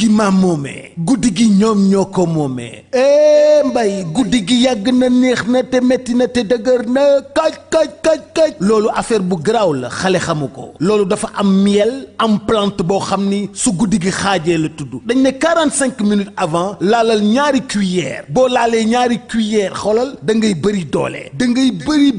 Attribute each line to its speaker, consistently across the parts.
Speaker 1: gi ma moomee guddi gi ñoom ñoo ko moomee mbay guddi gi yàgg na neex na te metti na te dëgër na kaj loolu affaire bu garaaw la xale xamu ko loolu dafa am miel am plante boo xam ni su guddi gi xaajee la tudd dañ ne 45 minutes avant laalal ñaari cuillère boo laalee ñaari cuillère xoolal da ngay bëri doole da ngay bëri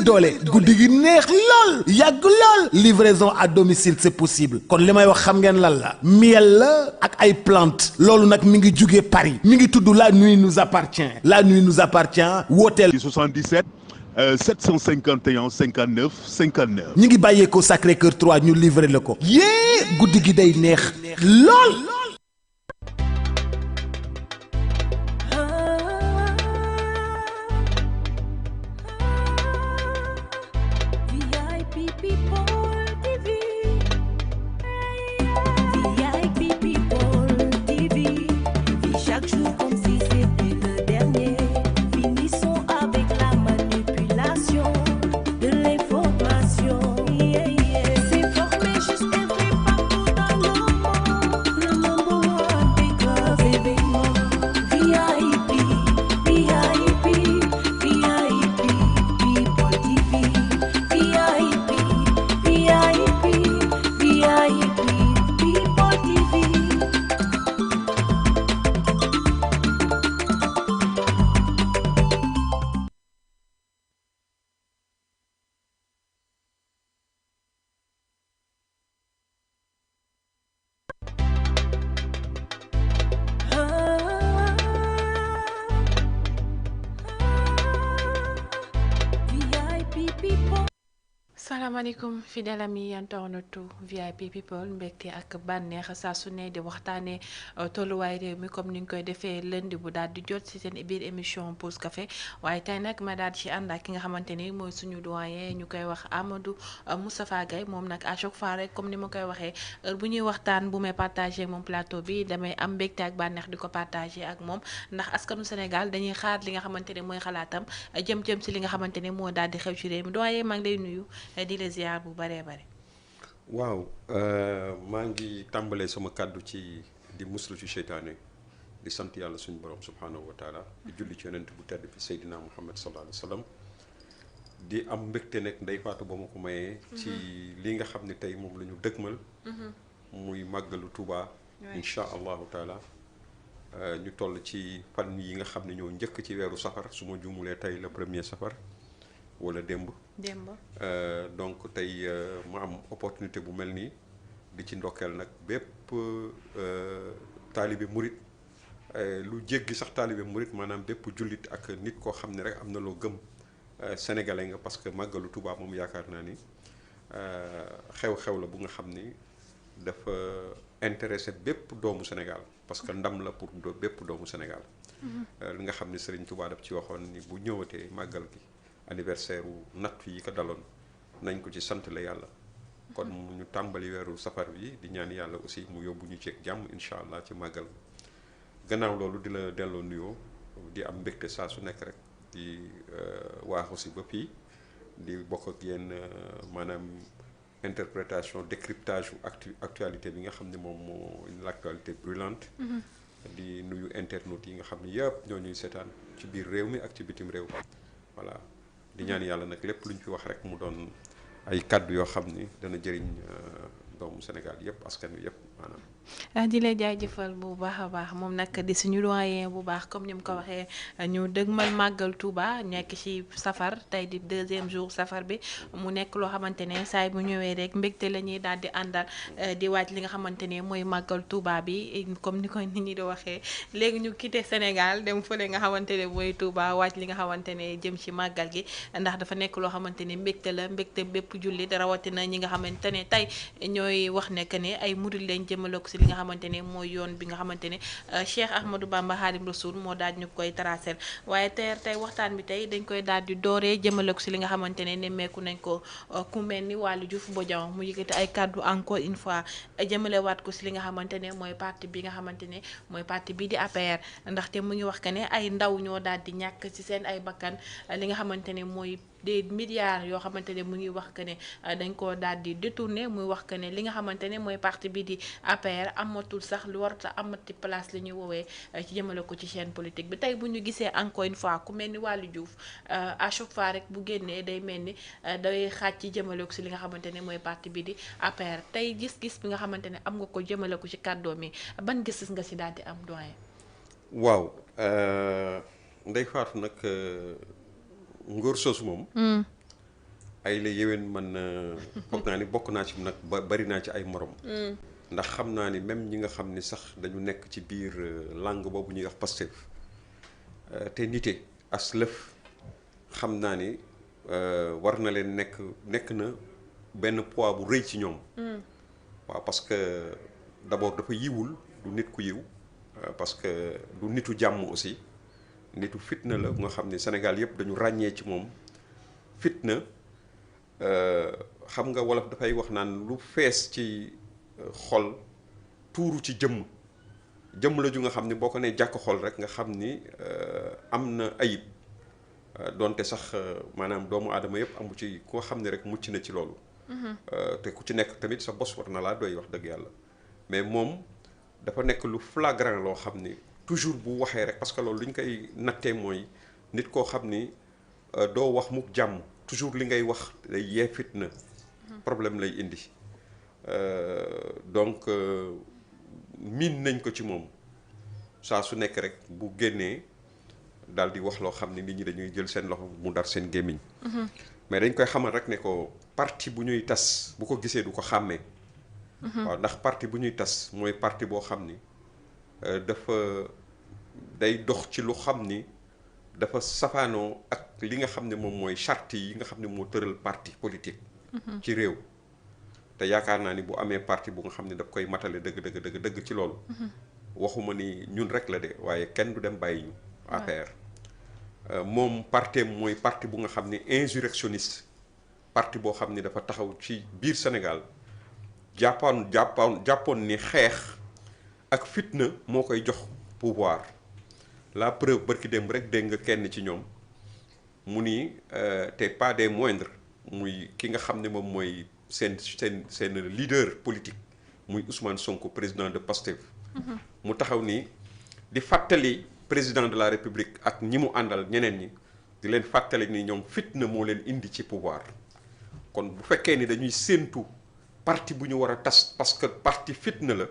Speaker 1: doole guddi gi neex lool yàgg lool livraison à domicile c'est possible kon li may wax xam ngeen lan la miel la ak ay plante loolu nag mi ngi jugee Paris mi ngi tudd la nuit nous appartient wooteel
Speaker 2: 77 751 59 59
Speaker 1: ñi ngi bàyyeekoo Sacré-Cœur 3 ñu livré la ko yée guddi gi day neex lool
Speaker 3: salaamaaleykum fidèle ami internetu VIP people mbégte ak bànneex saa su ne di waxtaanee tolluwaay réew mi comme ni ñu koy defee lundi bu daal di jot ci seen biir émission pause café waaye tey nag ma daal di ci ànd ak ki nga xamante ni mooy suñu doyen ñu koy wax Amadou Moustapha Gaye moom nag à chaque fois rek comme ni ma koy waxee heure bu ñuy waxtaan bu may partagé moom plateau bi damay am mbégte ak bànneex di ko partagé ak moom ndax askanu Sénégal dañuy xaar li nga xamante ne mooy xalaatam jëm ci li nga xamante ne moo daal di xew ci réew mi doyen maa ngi lay nuyu. di la ziar bu bare bare.
Speaker 4: waaw maa ngi tàmbalee sama kàddu ci di muslu ci seytaane di sant yàlla suñu borom subhanahu wa taala di julli ci yonent bu tedd bi Seydina Muhammad sallallahu alayhi wa sallam di am mbégte nekk Ndeye Fatou ba ma ko mayee ci li nga xam ne tey moom la ñu dëgmal muy màggalu Touba insha allahu taala ñu toll ci fan yi nga xam ne ñoo njëkk ci weeru safar su ma juumulee tey le premier safar wala démb donc tey ma am opportunité bu mel nii di ci ndokkeel nag bépp taalibe murit lu jéggi sax taalibe murit maanaam bépp jullit ak nit koo xam ne rek am na loo gëm sénégalais nga parce que màggalu Tuubaa moom yaakaar naa ni xew-xew la bu nga xam ni dafa intéressé bépp doomu Sénégal parce que ndam la pour bépp doomu Sénégal li nga xam ne Serigne Touba daf ci waxoon ni bu ñëwatee màggal gi anniversaire wu nattu yi ko daloon nañ ko ci sant la yàlla kon ñu tàmbali weeru safar bi di ñaan yàlla aussi mu yóbbu ñu ci jàmm incha allah ci màggal gannaaw loolu di la delloo nuyoo di am mbégte saa su nekk rek di waaxu si ba fii di bokk ak yéen maanaam interprétation décryptage actualité bi nga xam ne moom moo l'actualité brûlante di nuyu internautes yi nga xam ne yëpp ñoo ñuy seetaan ci biir réew mi ak ci bitim réew voilà di ñaan yàlla nag lépp lu ñu fi wax rek mu doon ay kàddu yoo xam ni dana jëriñ doomu Sénégal yëpp askan wi yëpp maanaam.
Speaker 3: di lay jaajëfal bu baax a baax moom nag di suñu doyen bu baax comme ni mu ko waxee ñu dëgmal màggal Touba nekk ci safar tey di deuxième jour safar bi mu nekk loo xamante ne saay bu ñëwee rek mbégte la ñuy daal di àndal di waaj li nga xamante ne mooy màggal Touba bi comme ni ko nit ñi di waxee léegi ñu quitté Sénégal dem fële nga xamante ne mooy Touba waaj li nga xamante ne jëm ci màggal gi ndax dafa nekk loo xamante ne mbégte la mbégte bépp jullit rawatina ñi nga xamante ne tey ñooy wax ne que ne ay murid lañ jëmale ko si li nga xamante ne mooy yoon bi nga xamante ne Cheikh Ahmadou Bamba Khadim Rassoul moo daal ñu koy tracé waaye tey waxtaan bi tey dañ koy daal di dooree jëmale ko si li nga xamante ne nemmeeku nañ ko ku mel ni Waly Diouf Bodian mu yëkkati ay kàddu encore une fois jëmale waat ko si li nga xamante ne mooy parti bi nga xamante ne mooy parti bii di APR ndaxte mu ngi wax que ne ay ndaw ñoo daal di ñàkk ci seen ay bakkan li nga xamante ne mooy des milliards yoo xamante ne mu ngi wax que ne dañ koo daal di détourné muy wax que ne li nga xamante ne mooy parti bi di APR amatul sax lu warut a amati place li ñuy woowee ci jëmale ko ci chaîne politique bi tey bu ñu gisee encore une fois ku mel ni Waly Diouf à chaque fois rek bu génnee day mel ni day xaaj ci jëmale ko si li nga xamante ne mooy parti bi di APR tey gis-gis bi nga xamante ne am nga ko jëmale ko ci kàddoom yi ban gis-gis nga si daal di am doyen.
Speaker 4: waaw Ndeye Fatou nag ngóor soosu moom. ay la yéwén man foog naa ni bokk naa ci nag bari naa ci ay morom. ndax xam naa ni même ñi nga xam ni sax dañu nekk ci biir langue boobu ñuy wax Pastef te nite as lëf xam naa ni war na leen nekk na benn poids bu rëy ci ñoom. waaw parce que d'abord dafa yiwul du nit ku yiw parce que du nitu jàmm aussi nitu fitna la nga xam ni Sénégal yëpp dañu ràññee ci moom fitna xam nga wolof dafay wax naan lu fees ci xol tuuru ci jëmm la ju nga xam ni boo ko nee jàkk xol rek nga xam ni am na ayib donte sax maanaam doomu aadama yëpp amu ci koo xam ne rek mucc na ci loolu. te ku ci nekk tamit sa bos war na laa doy wax dëgg yàlla mais moom dafa nekk lu flagrant loo xam ni toujours bu waxee rek parce que loolu li ñu koy nattee mooy nit koo xam ni doo wax mukk jàmm toujours li ngay wax day yee fitna problème lay indi donc miin nañ ko ci moom saa su nekk rek bu génnee daal di wax loo xam ni nit ñi dañuy jël seen loxo mu dar seen gémmiñ mais dañ koy xamal rek ne ko parti bu ñuy tas bu ko gisee du ko xàmmee. waaw ndax parti bu ñuy tas mooy parti boo xam ni dafa day dox ci lu xam ni dafa safaanoo ak li nga xam ne moom mooy charte yi nga xam ne moo tëral parti politique. ci réew te yaakaar naa ni bu amee parti bu nga xam ne daf koy matale dëgg ci loolu. waxuma ni ñun rek la de waaye kenn du dem bàyyi ñu. APR moom parteem mooy parti bu nga xam ne insurrectionniste parti boo xam ni dafa taxaw ci biir Sénégal jàppoon ni xeex ak fitna moo koy jox pouvoir la preuve barki dem rek dégg nga kenn ci ñoom mu ni te pas des moindres muy ki nga xam ne moom mooy seen leader politique muy Ousmane Sonko président de Pastef. mu taxaw ni di fàttali président de la République ak ñi mu àndal ñeneen ñi di leen fàttali ni ñoom fitna moo leen indi ci pouvoir kon bu fekkee ni dañuy séentu parti bu ñu war a tas parce que parti fitna la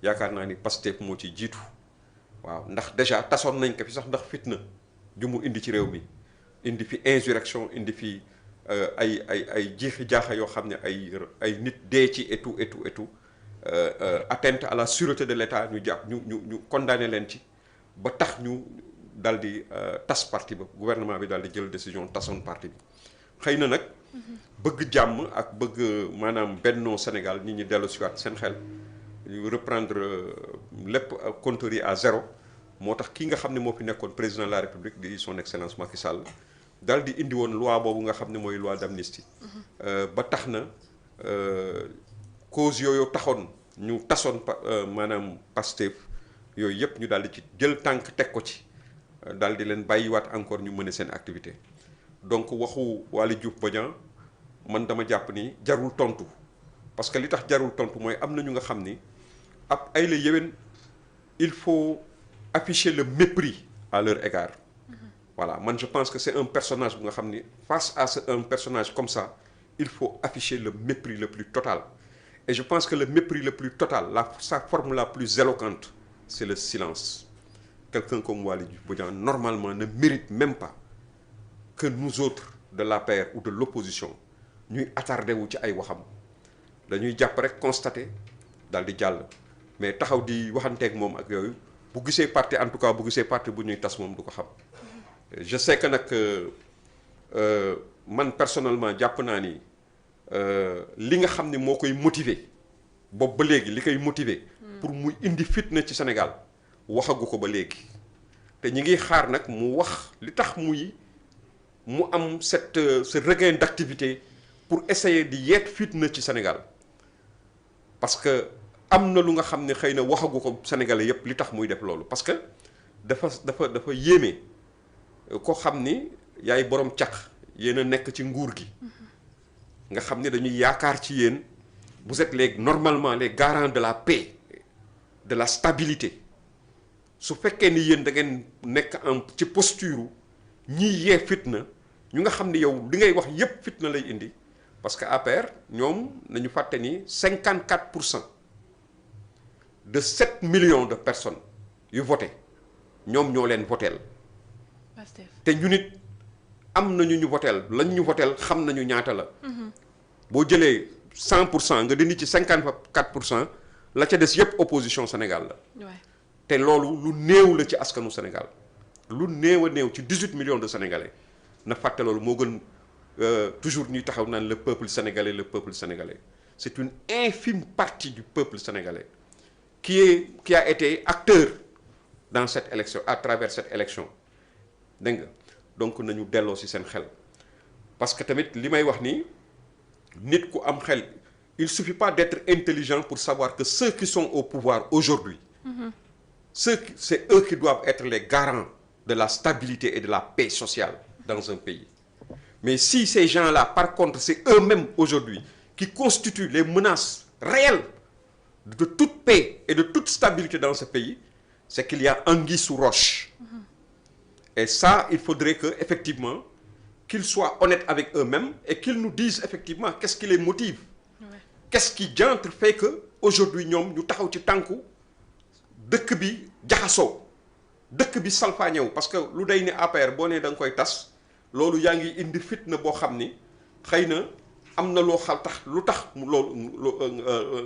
Speaker 4: yaakaar naa ni Pastef moo ci jiitu waaw ndax déjà tasoon nañ ko fi sax ndax fitna ju mu indi ci réew mi indi fi insurrection indi fi ay jiixi jaaxa yoo xam ne ay nit dee ci et tout atteinte à la sûreté de l'État ñu jàpp ñu condamné leen ci ba tax ñu dal di tas parti ba gouvernement bi daal di jël décision tasoon parti bi xëy na nag bëgg jàmm ak bëgg maanaam bennoo Sénégal nit ñi dellu siwaat seen xel ñu reprendre lépp compteur yi à zéro moo tax kii nga xam ne moo fi nekkoon président de la République di son excellence Macky Sall daal di indi woon loi boobu nga xam ne mooy loi d'amnistie ba tax na cause yooyu taxoon ñu tasoon maanaam Pastef yooyu yëpp ñu daal di ci jël tànk teg ko ci daal di leen bàyyiwaat encore ñu mener seen activité donc waxu Waly Diouf Bodian man dama jàpp ni jarul tontu parce que li tax jarul tontu mooy am na ñu nga xam ni ab ay la yéwén il faut afficher le mépris à leur égard voilà man je pense que c'est un personnage bu nga xam ni face à un personnage comme ça il faut afficher le mépris le plus total et je pense que le mépris le plus total sa forme la plus éloquente c'est le silence quelqu'un comme Waly Diouf Bodian normalement ne mérite même pas que nous autres de l'APR ou de l'opposition ñuy attardé wu ci ay waxam dañuy jàpp rek constater daal di jàll mais taxaw di waxanteeg moom ak yooyu bu gisee parti en tout cas bu gisee parti bu ñuy tas moom du ko xam je sais que nag man personnellement jàpp naa ni li nga xam ne moo koy motiver boobu ba léegi li koy motiver pour muy indi fitna ci Sénégal waxagu ko ba léegi te ñi ngi xaar nag mu wax li tax mu am ce regain d'activité pour essayer di yeet fitna ci Sénégal parce que am na lu nga xam ne xëy na waxagu ko Sénégalais yépp li tax muy def loolu parce que dafa yéeme ko xam ni yaay borom caq yéen a nekk ci nguur gi nga xam ne dañuy yaakaar ci yéen vous êtes normalement les garants de la paix de la stabilité su fekkee ni yéen da ngeen nekk ci posture ñiy yee fitna ñu nga xam ne yow li ngay wax yépp fitna lay indi parce que APR ñoom nañu fàtte ni 54% de 7 millions de personnes yu voté ñoom ñoo leen voteel te ñu nit am nañu ñu voteel lañ ñu voteel xam nañu ñaata la boo jëlee 100% nga dindi ci 54% la ca des yépp opposition Sénégal la te loolu lu néew la ci askanu Sénégal lu néew a néew ci 18 millions de Sénégalais na fàtte loolu moo gën toujours ñuy taxaw naan le peuple sénégalais c'est une infime partie du peuple sénégalais qui a été acteur dans cette élection à travers cette élection dégg nga donc nañu delloo ci seen xel parce que tamit li may wax nii nit ku am xel il suffit pas d'être intelligent pour savoir que ceux qui sont au pouvoir aujourd'hui c'est eux qui doivent être les garants de la stabilité et de la paix sociale dans un pays. Mais si ces gens-là, par contre, c'est eux-mêmes aujourd'hui qui constituent les menaces réelles de toute paix et de toute stabilité dans ce pays, c'est qu'il y a anguille sous roche. Et ça, il faudrait effectivement qu'ils soient honnêtes avec eux-mêmes et qu'ils nous disent effectivement qu'est-ce qui les motive. Qu'est-ce qui diantre fait que aujourd'hui ñoom ñu taxaw ci tànku dëkk bi jaxasoo dëkk bi salfaañew parce que lu day ni APR boo nee da nga koy tas loolu yaa ngi indi fitna boo xam ni xëy na am na loo xal tax lu tax loolu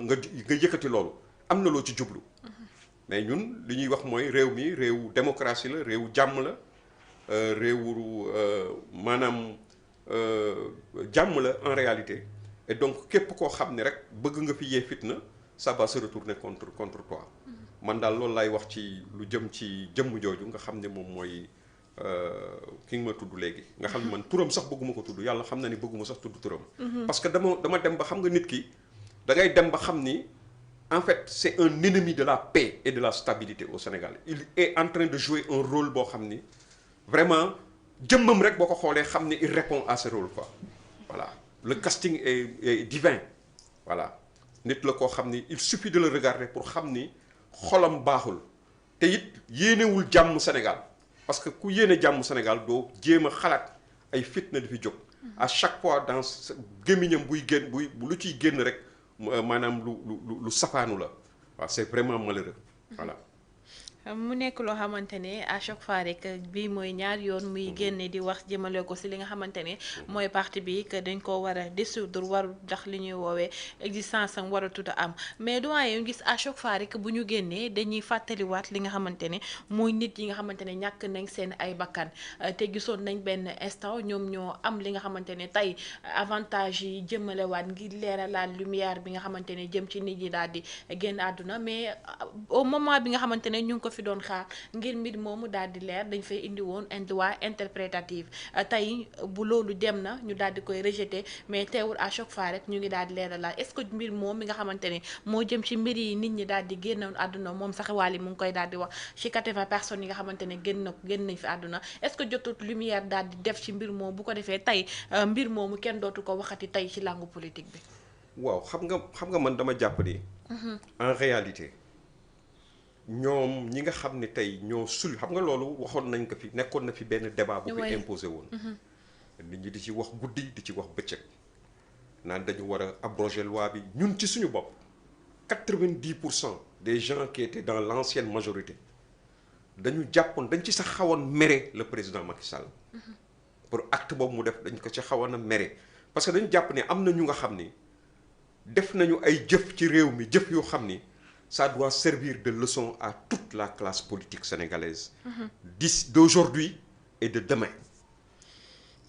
Speaker 4: nga yëkkati loolu am na loo ci jublu mais ñun li ñuy wax mooy réew mi réewu démocratie la réewu jàmm la réewu maanaam jàmm la en réalité et donc képp koo xam ne rek bëgg nga fi yee fitna ça va se retourner contre toi man daal loolu laay wax ci lu jëm ci jëmm jooju nga xam ne moom mooy ki nga ma tudd léegi nga xam ne man turam sax bëgguma ko tudd yàlla xam na ni bëgguma sax tudd turam parce que dama dem ba xam nga nit ki da ngay dem ba xam ni en fait c'est un ennemi de la paix et de la stabilité au Sénégal il est en train de jouer un rôle boo xam ni vraiment jëmmam rek boo ko xoolee xam ni il répond à ce rôle quoi voilà le casting est divin voilà nit la koo xam ni il suffit de le regarder pour xam ni xolam baaxul te it yéenewul jàmm Sénégal parce que ku yéene jàmm Sénégal doo jéem a xalaat ay fitna di fi jóg à chaque fois dans gémmiñam buy génn bu lu ciy génn rek maanaam lu safaanu la waaw c'est vraiment malheureux voilà.
Speaker 3: mu nekk loo xamante ne à chaque fois rek bii mooy ñaar yoon muy génne di wax jëmale ko si li nga xamante ne mooy parti bi que dañ ko war a dissoudre warul ndax li ñuy woowee existence am waratut a am mais doyen gis à chaque fois rek bu ñu génnee dañuy fàttaliwaat li nga xamante ne mooy nit yi nga xamante ne ñàkk nañ seen ay bakkan te gisoon nañ benn instant ñoom ñoo am li nga xamante ne tey avantage yi jëmalewaat ngir leeralaat lumière bi nga xamante ne jëm ci nit yi daal di génn àdduna mais au moment bi nga xamante ne ñu ngi ko fi doon xaar ngir mbir moomu daal di leer dañ fay indi woon un droit interprétatif tey bu loolu dem na ñu daal di koy rejeter mais teewul à chaque fois rek ñu ngi daal di leeralal est-ce que mbir moom mi nga xamante ne moo jëm ci mbir yi nit ñi daal di génnoon àdduna moom sax Wally mu ngi koy daal di wax ci 80 personnes yi nga xamante ne génn nañ fi àdduna est-ce que jotut lumière daal di def ci mbir moomu bu ko defee tey mbir moomu kenn dootu ko waxati tey ci langue politique bi.
Speaker 4: waaw xam nga man dama jàpp ni. en réalité. ñoom ñi nga xam ne tey ñoo xam nga loolu waxoon nañ ko fi nekkoon na fi benn débat bu fi imposé woon nit ñi di ci wax guddi di ci wax bëccëg naan dañu war a abroger loi bi ñun ci suñu bopp 90% des gens qui étaient dans l'ancienne majorité dañu jàppoon dañ ci sax xawoon mere le président Macky Sall pour acte boobu mu def dañ ko ci xawoon a mere parce que dañu jàpp ne am na ñu nga xam ni def nañu ay jëf ci réew mi jëf yoo xam ni ça doit servir de leçon à toute la classe politique sénégalaise d'aujourd'hui et de demain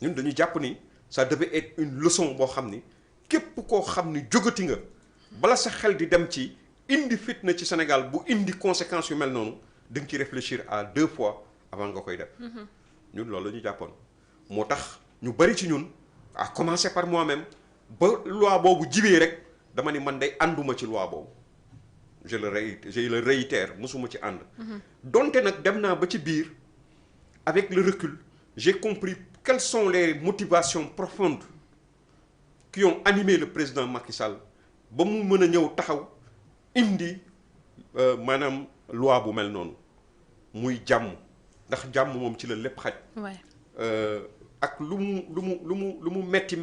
Speaker 4: ñun dañu jàpp ni ça devait être une leçon boo xam ni képp koo xam ni jógati nga bala sa xel di dem ci indi fitna ci Sénégal bu indi conséquences yu mel noonu da nga ci réfléchir à 2 fois avant nga koy def ñun loolu la ñu jàppoon moo tax ñu bari ci ñun à commencer par moi-même ba loi boobu jibee rek dama ni man day ànduma ci loi boobu je le réitère mosuma ci ànd donte nag dem naa ba ci biir avec le recul j'ai compris quelles sont les motivations profondes qui ont animé le président Macky Sall ba mu mën a ñëw taxaw indi maanaam loi bu mel noonu muy jàmm ndax jàmm moom ci la lépp xaj. ak lu mu metti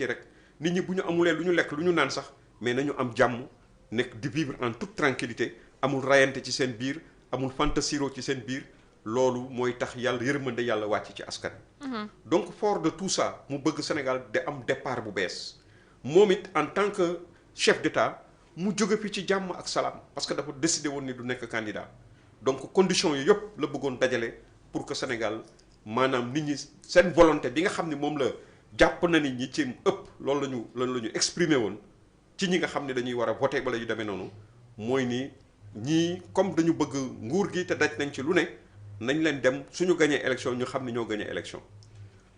Speaker 4: rek nit ñi bu ñu amulee lu ñu lekk lu ñu naan sax mais nañu am jàmm nekk di vivre en toute tranquillité amul rayante ci seen biir amul fantasiro ci seen biir loolu mooy tax yàlla yërmande yàlla wàcc ci askan. donc fort de tout ça mu bëgg Sénégal de am départ bu bees moom it en tant que chef d'État mu jóge fi ci jàmm ak salaam parce que dafa décidé woon ni du nekk candidat donc conditions yi yëpp la bëggoon dajale pour que Sénégal maanaam nit ñi seen volonté bi nga xam ne moom la jàpp na ni ñi ci ëpp loolu la ñu exprimer woon ci ñi nga xam ne dañuy war a voter bala yu demee noonu mooy ni ñii comme dañu bëgg nguur gi te daj nañ ci lu ne nañ leen dem suñu gañee élection ñu xam ne ñoo gañee élection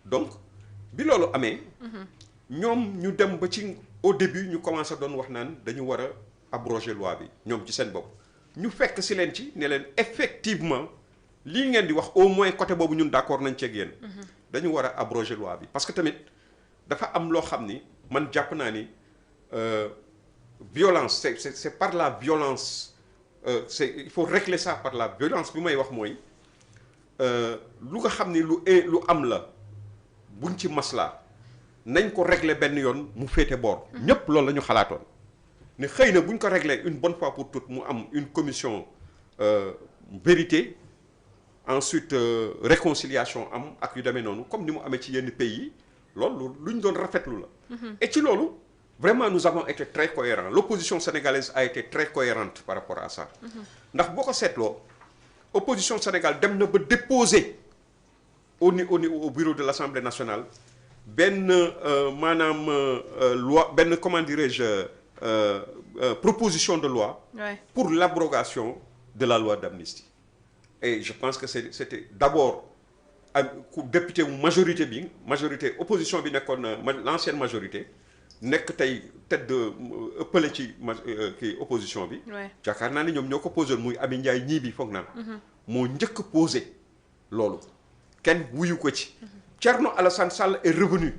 Speaker 4: donc bi loolu amee ñoom ñu dem ba ci au début ñu commencé doon wax naan dañu war a abroger loi bi ñoom ci seen bopp ñu fekk si leen ci ne leen effectivement lii ngeen di wax au moins côté boobu ñun d'accord nañ ceeg yéen dañu war a abroger loi bi parce que tamit dafa am loo xam ni man jàpp naa ni violence c'est par la violence il faut régler ça par la violence bi may wax mooy lu nga xam ni lu am la buñ ci maslaa nañ ko régler benn yoon mu féete boor ñépp loolu la ñu xalaatoon ne xëy na buñ ko régler une bonne fois pour toutes mu am une commission vérité ensuite réconciliation am ak yu demee noonu comme ni mu amee ci yenn pays yi loolu lu ñu doon rafetlu la et ci loolu vraiment nous avons été très cohérents l'opposition sénégalaise a été très cohérente par rapport à ça ndax boo ko seetloo opposition Sénégal dem na ba déposer au bureau de l'Assemblée nationale benn maanaam loi benn comment dirais-je proposition de loi pour l'abrogation de la loi d'amnistie et je pense que c'était d'abord député majorité opposition bi nekkoon l'ancienne majorité nekk tey tête de ëppale ci kii opposition bi yaakaar naa ni ñoom ñoo ko posé muy Ami Ndiaye ñii bi foog naa moo njëkk posé loolu kenn wuyu ko ci Thierno Alassane Sall est revenu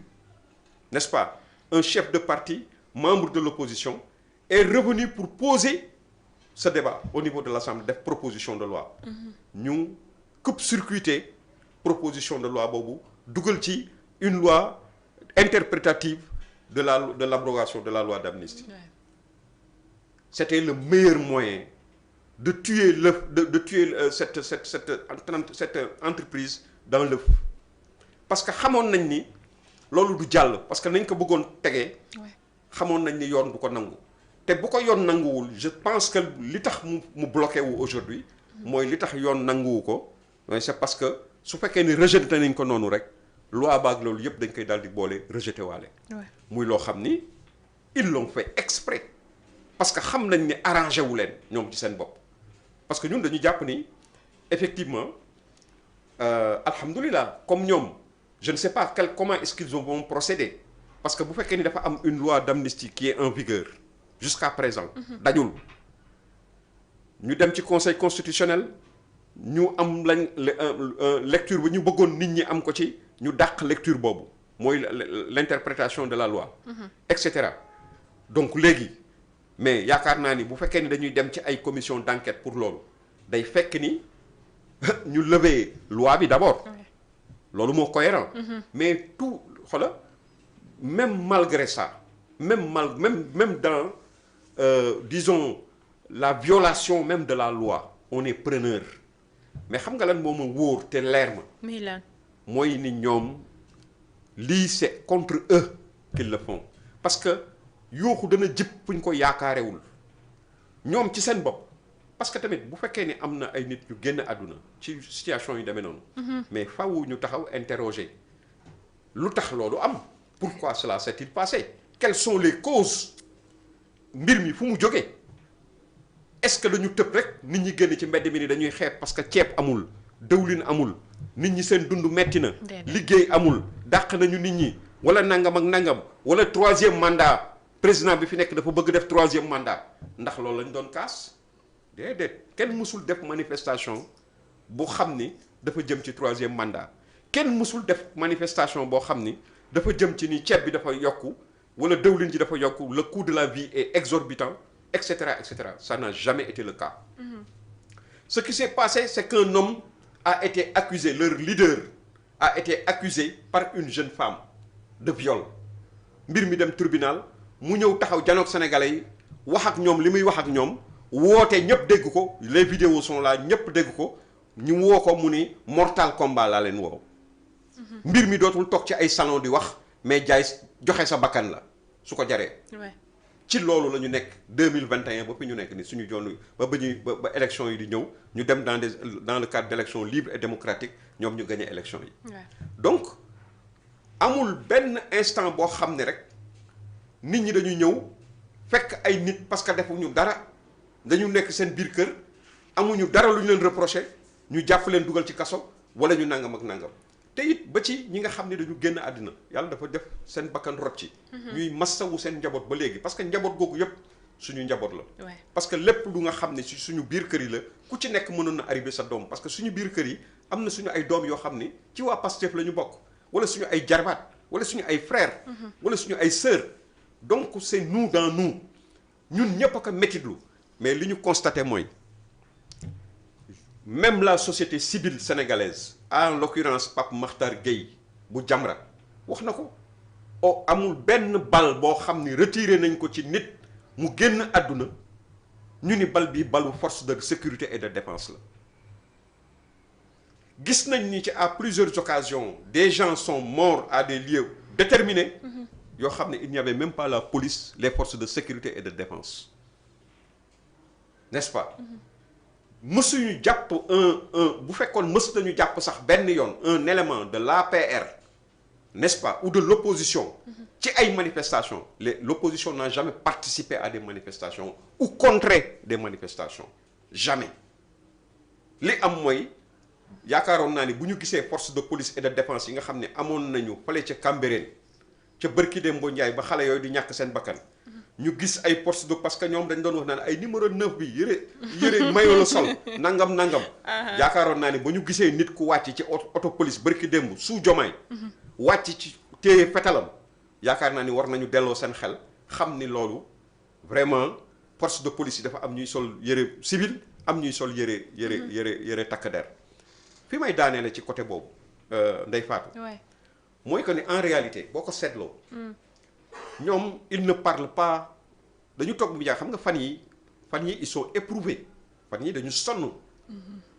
Speaker 4: n'est-ce pas un chef de parti membre de l'opposition est revenu pour poser ce débat au niveau de l'Assemblée def proposition de loi ñu coupe-circuiter proposition de loi boobu dugal ci une loi interprétative de l'abrogation de la loi d'amnistie c'était le meilleur moyen de tuer cette entreprise dans l'œuf parce que xamoon nañ ni loolu du jàll parce que nañ ko bëggoon tegee xamoon nañ ni yoon du ko nangu te bu ko yoon nanguwul je pense que li tax mu bloqué wu aujourd'hui mooy li tax yoon nanguwu ko c'est parce que su fekkee ni rejeté nañ ko noonu rek loi baag loolu yëpp dañ koy daal di boole rejeté waale muy loo xam ni ils l'ont fait exprès parce que xam nañ ni arrangé wu leen ñoom ci seen bopp parce que ñun dañu jàpp ni effectivement alhamdoulilah comme ñoom je ne sais pas comment est-ce qu'ils vont procéder parce que bu fekkee ni dafa am une loi d'amnistie qui est en vigueur jusqu'à présent dañul ñu dem ci conseil constitutionnel ñu am lañ lecture ba ñu bëggoon nit ñi am ko ci ñu dàq lecture boobu mooy l'interprétation de la loi et cetera donc léegi mais yaakaar naa ni bu fekkee ni dañuy dem ci ay commission d'enquête pour loolu day fekk ni ñu lever loi bi d'abord loolu moo cohérent mais tout xola même malgré ça même dans disons la violation même de la loi on est preneur mais xam nga lan moo ma wóor te leer ma mooy ni ñoom lii c'est contre eux qu'ils le font parce que yooxu dana jib fu ñu ko yaakaarewul ñoom ci seen bopp parce que tamit bu fekkee ni am na ay nit ñu génn àdduna ci situation yu demee noonu mais faaw ñu taxaw interroger lu tax loolu am pourquoi cela s'est-il passé quelles sont les causes mbir mi fu mu jógee est-ce que dañu tëb rek nit ñi génn ci mbedd mi ni dañuy xeeb parce que ceeb amul dëwlin amul nit ñi seen dund metti na liggéey amul dàq nañu nit ñi wala nangam ak nangam wala troisième mandat président bi fi nekk dafa bëgg def troisième mandat ndax loolu lañ doon kaas déedéet kenn mësul def manifestation bu xam ni dafa jëm ci troisième mandat kenn mësul def manifestation boo xam ni dafa jëm ci ni ceeb bi dafa yokku wala dëwlin ji dafa yokku le coût de la vie est exorbitant et cetera et cetera. Ça n'a jamais été le cas. Ce qui s'est passé, c'est qu'un homme a été accusé, leur leader a été accusé par une jeune femme de viol. Mbir mi dem tribunal mu ñëw taxaw janoog sénégalais yi wax ak ñoom li muy wax ak ñoom woote ñëpp dégg ko les vidéos sont là ñëpp dégg ko ñu woo ko mu ni mortal combat laa leen woo. mbir mi dootul toog ci ay salon di wax mais jaay joxe sa bakkan la su ko jaree. ci loolu la ñu nekk 2021 ba fi ñu nekk ni suñu joon ba ba élection yi di ñëw ñu dem dans le cadre d'élections libres et démocratiques ñoom ñu gagné élection yi. donc amul benn instant boo xam ne rek nit ñi dañu ñëw fekk ay nit parce que defuñu dara dañu nekk seen biir kër amuñu dara lu ñu leen reproché ñu jàpp leen dugal ci kaso wala ñu nangam ak nangam. te it ba ci ñi nga xam ne dañu génn àddina yàlla dafa def seen bakkan rot ci. ñuy massawu seen njaboot ba léegi parce que njaboot googu yëpp suñu njaboot la. parce que lépp lu nga xam ne si suñu biir kër yi la ku ci nekk mënoon na arrivé sa doom parce que suñu biir kër yi am na suñu ay doom yoo xam ni ci waa Pastef la ñu bokk wala suñu ay jarbaat wala suñu ay frères. wala suñu ay sœurs. donc c'est nous dans nous ñun ñëpp a ko métitlu mais li ñu constaté mooy même la société civile sénégalaise. en l'occurrence Pape Makhtar Gueye bu Jamra wax na ko amul benn bal boo xam ni retiré nañ ko ci nit mu génn àdduna ñu ni bal bi balu force de sécurité et de défense la gis nañ ni ci à plusieurs occasions des gens sont morts à des lieux déterminés yoo xam ne il n'y avait même pas la police les forces de sécurité et de défense n'est-ce pas mësuñu jàpp bu fekkoon mës nañu jàpp sax benn yoon un élément de l'APR n'est-ce pas ou de l'opposition ci ay manifestations l'opposition n'a jamais participé à des manifestations ou contré des manifestations jamais li am mooy yaakaaroon naa ni bu ñu gisee force de police et de défense yi nga xam ne amoon nañu fale ca Cambérène ca bërki Dembo Ndiaye ba xale yooyu di ñàkk seen bakkan ñu gis ay force de parce que ñoom dañ doon wax naan ay numéro 9 bi yëre mayoo la sol nangam yaakaaroon naa ni ba ñu gisee nit ku wàcc ci auto police bërki démb sous Jomaay wàcc ci téye fetalam yaakaar naa ni war nañu delloo seen xel xam ni loolu vraiment force de police yi dafa am ñuy sol yëre civil am ñuy sol yëre takk der fi may daanee la ci côté boobu Ndeye Fatou mooy que ni en réalité boo ko seetloo ñoom ils ne parlent pas dañu toog bu xam nga fan yi ils sont éprouvés fan yi dañu sonn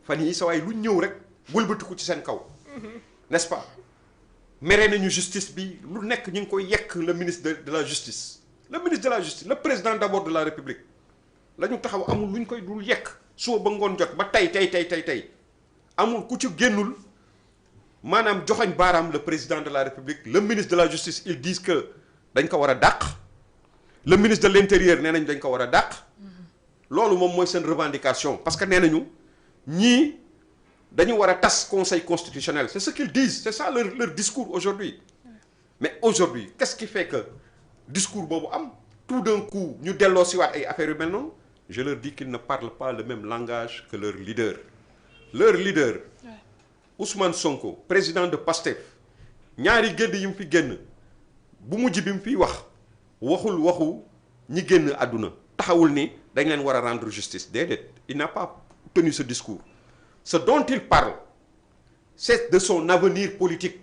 Speaker 4: fan yi sa waay lu ñëw rek wëlbatiku ci seen kaw n'est-ce pas mere nañu justice bi lu nekk ñu ngi koy yekk le ministre de la justice le président d'abord de la république la ñu taxaw amul lu ñu koy dul yekk suba ba ngoon jot ba tey amul ku ci génnul maanaam joxañ baaraam le président de la république le ministre de la justice ils disent que dañ ko war a dàq le ministre de l'intérieur nee nañ dañ ko war a dàq loolu moom mooy seen revendication parce que nee nañu ñii dañu war a tas conseil constitutionnel c'est ce qu'ils disent c'est ça leur discours aujourd'hui mais aujourd'hui qu'est-ce qui fait que discours boobu am tout d'un coup ñu delloo siwaat ay affaires yu mel noonu je leur dis qu'ils ne parlent pas le même langage que leur leader Ousmane Sonko président de PASTEF ñaari génn yi mu fi génn bu mujj bi mu fiy waxul waxu ñi génn àdduna taxawul ni dañ leen war a rendre justice déedéet il n'a pas tenu ce discours ce dont il parle c'est de son avenir politique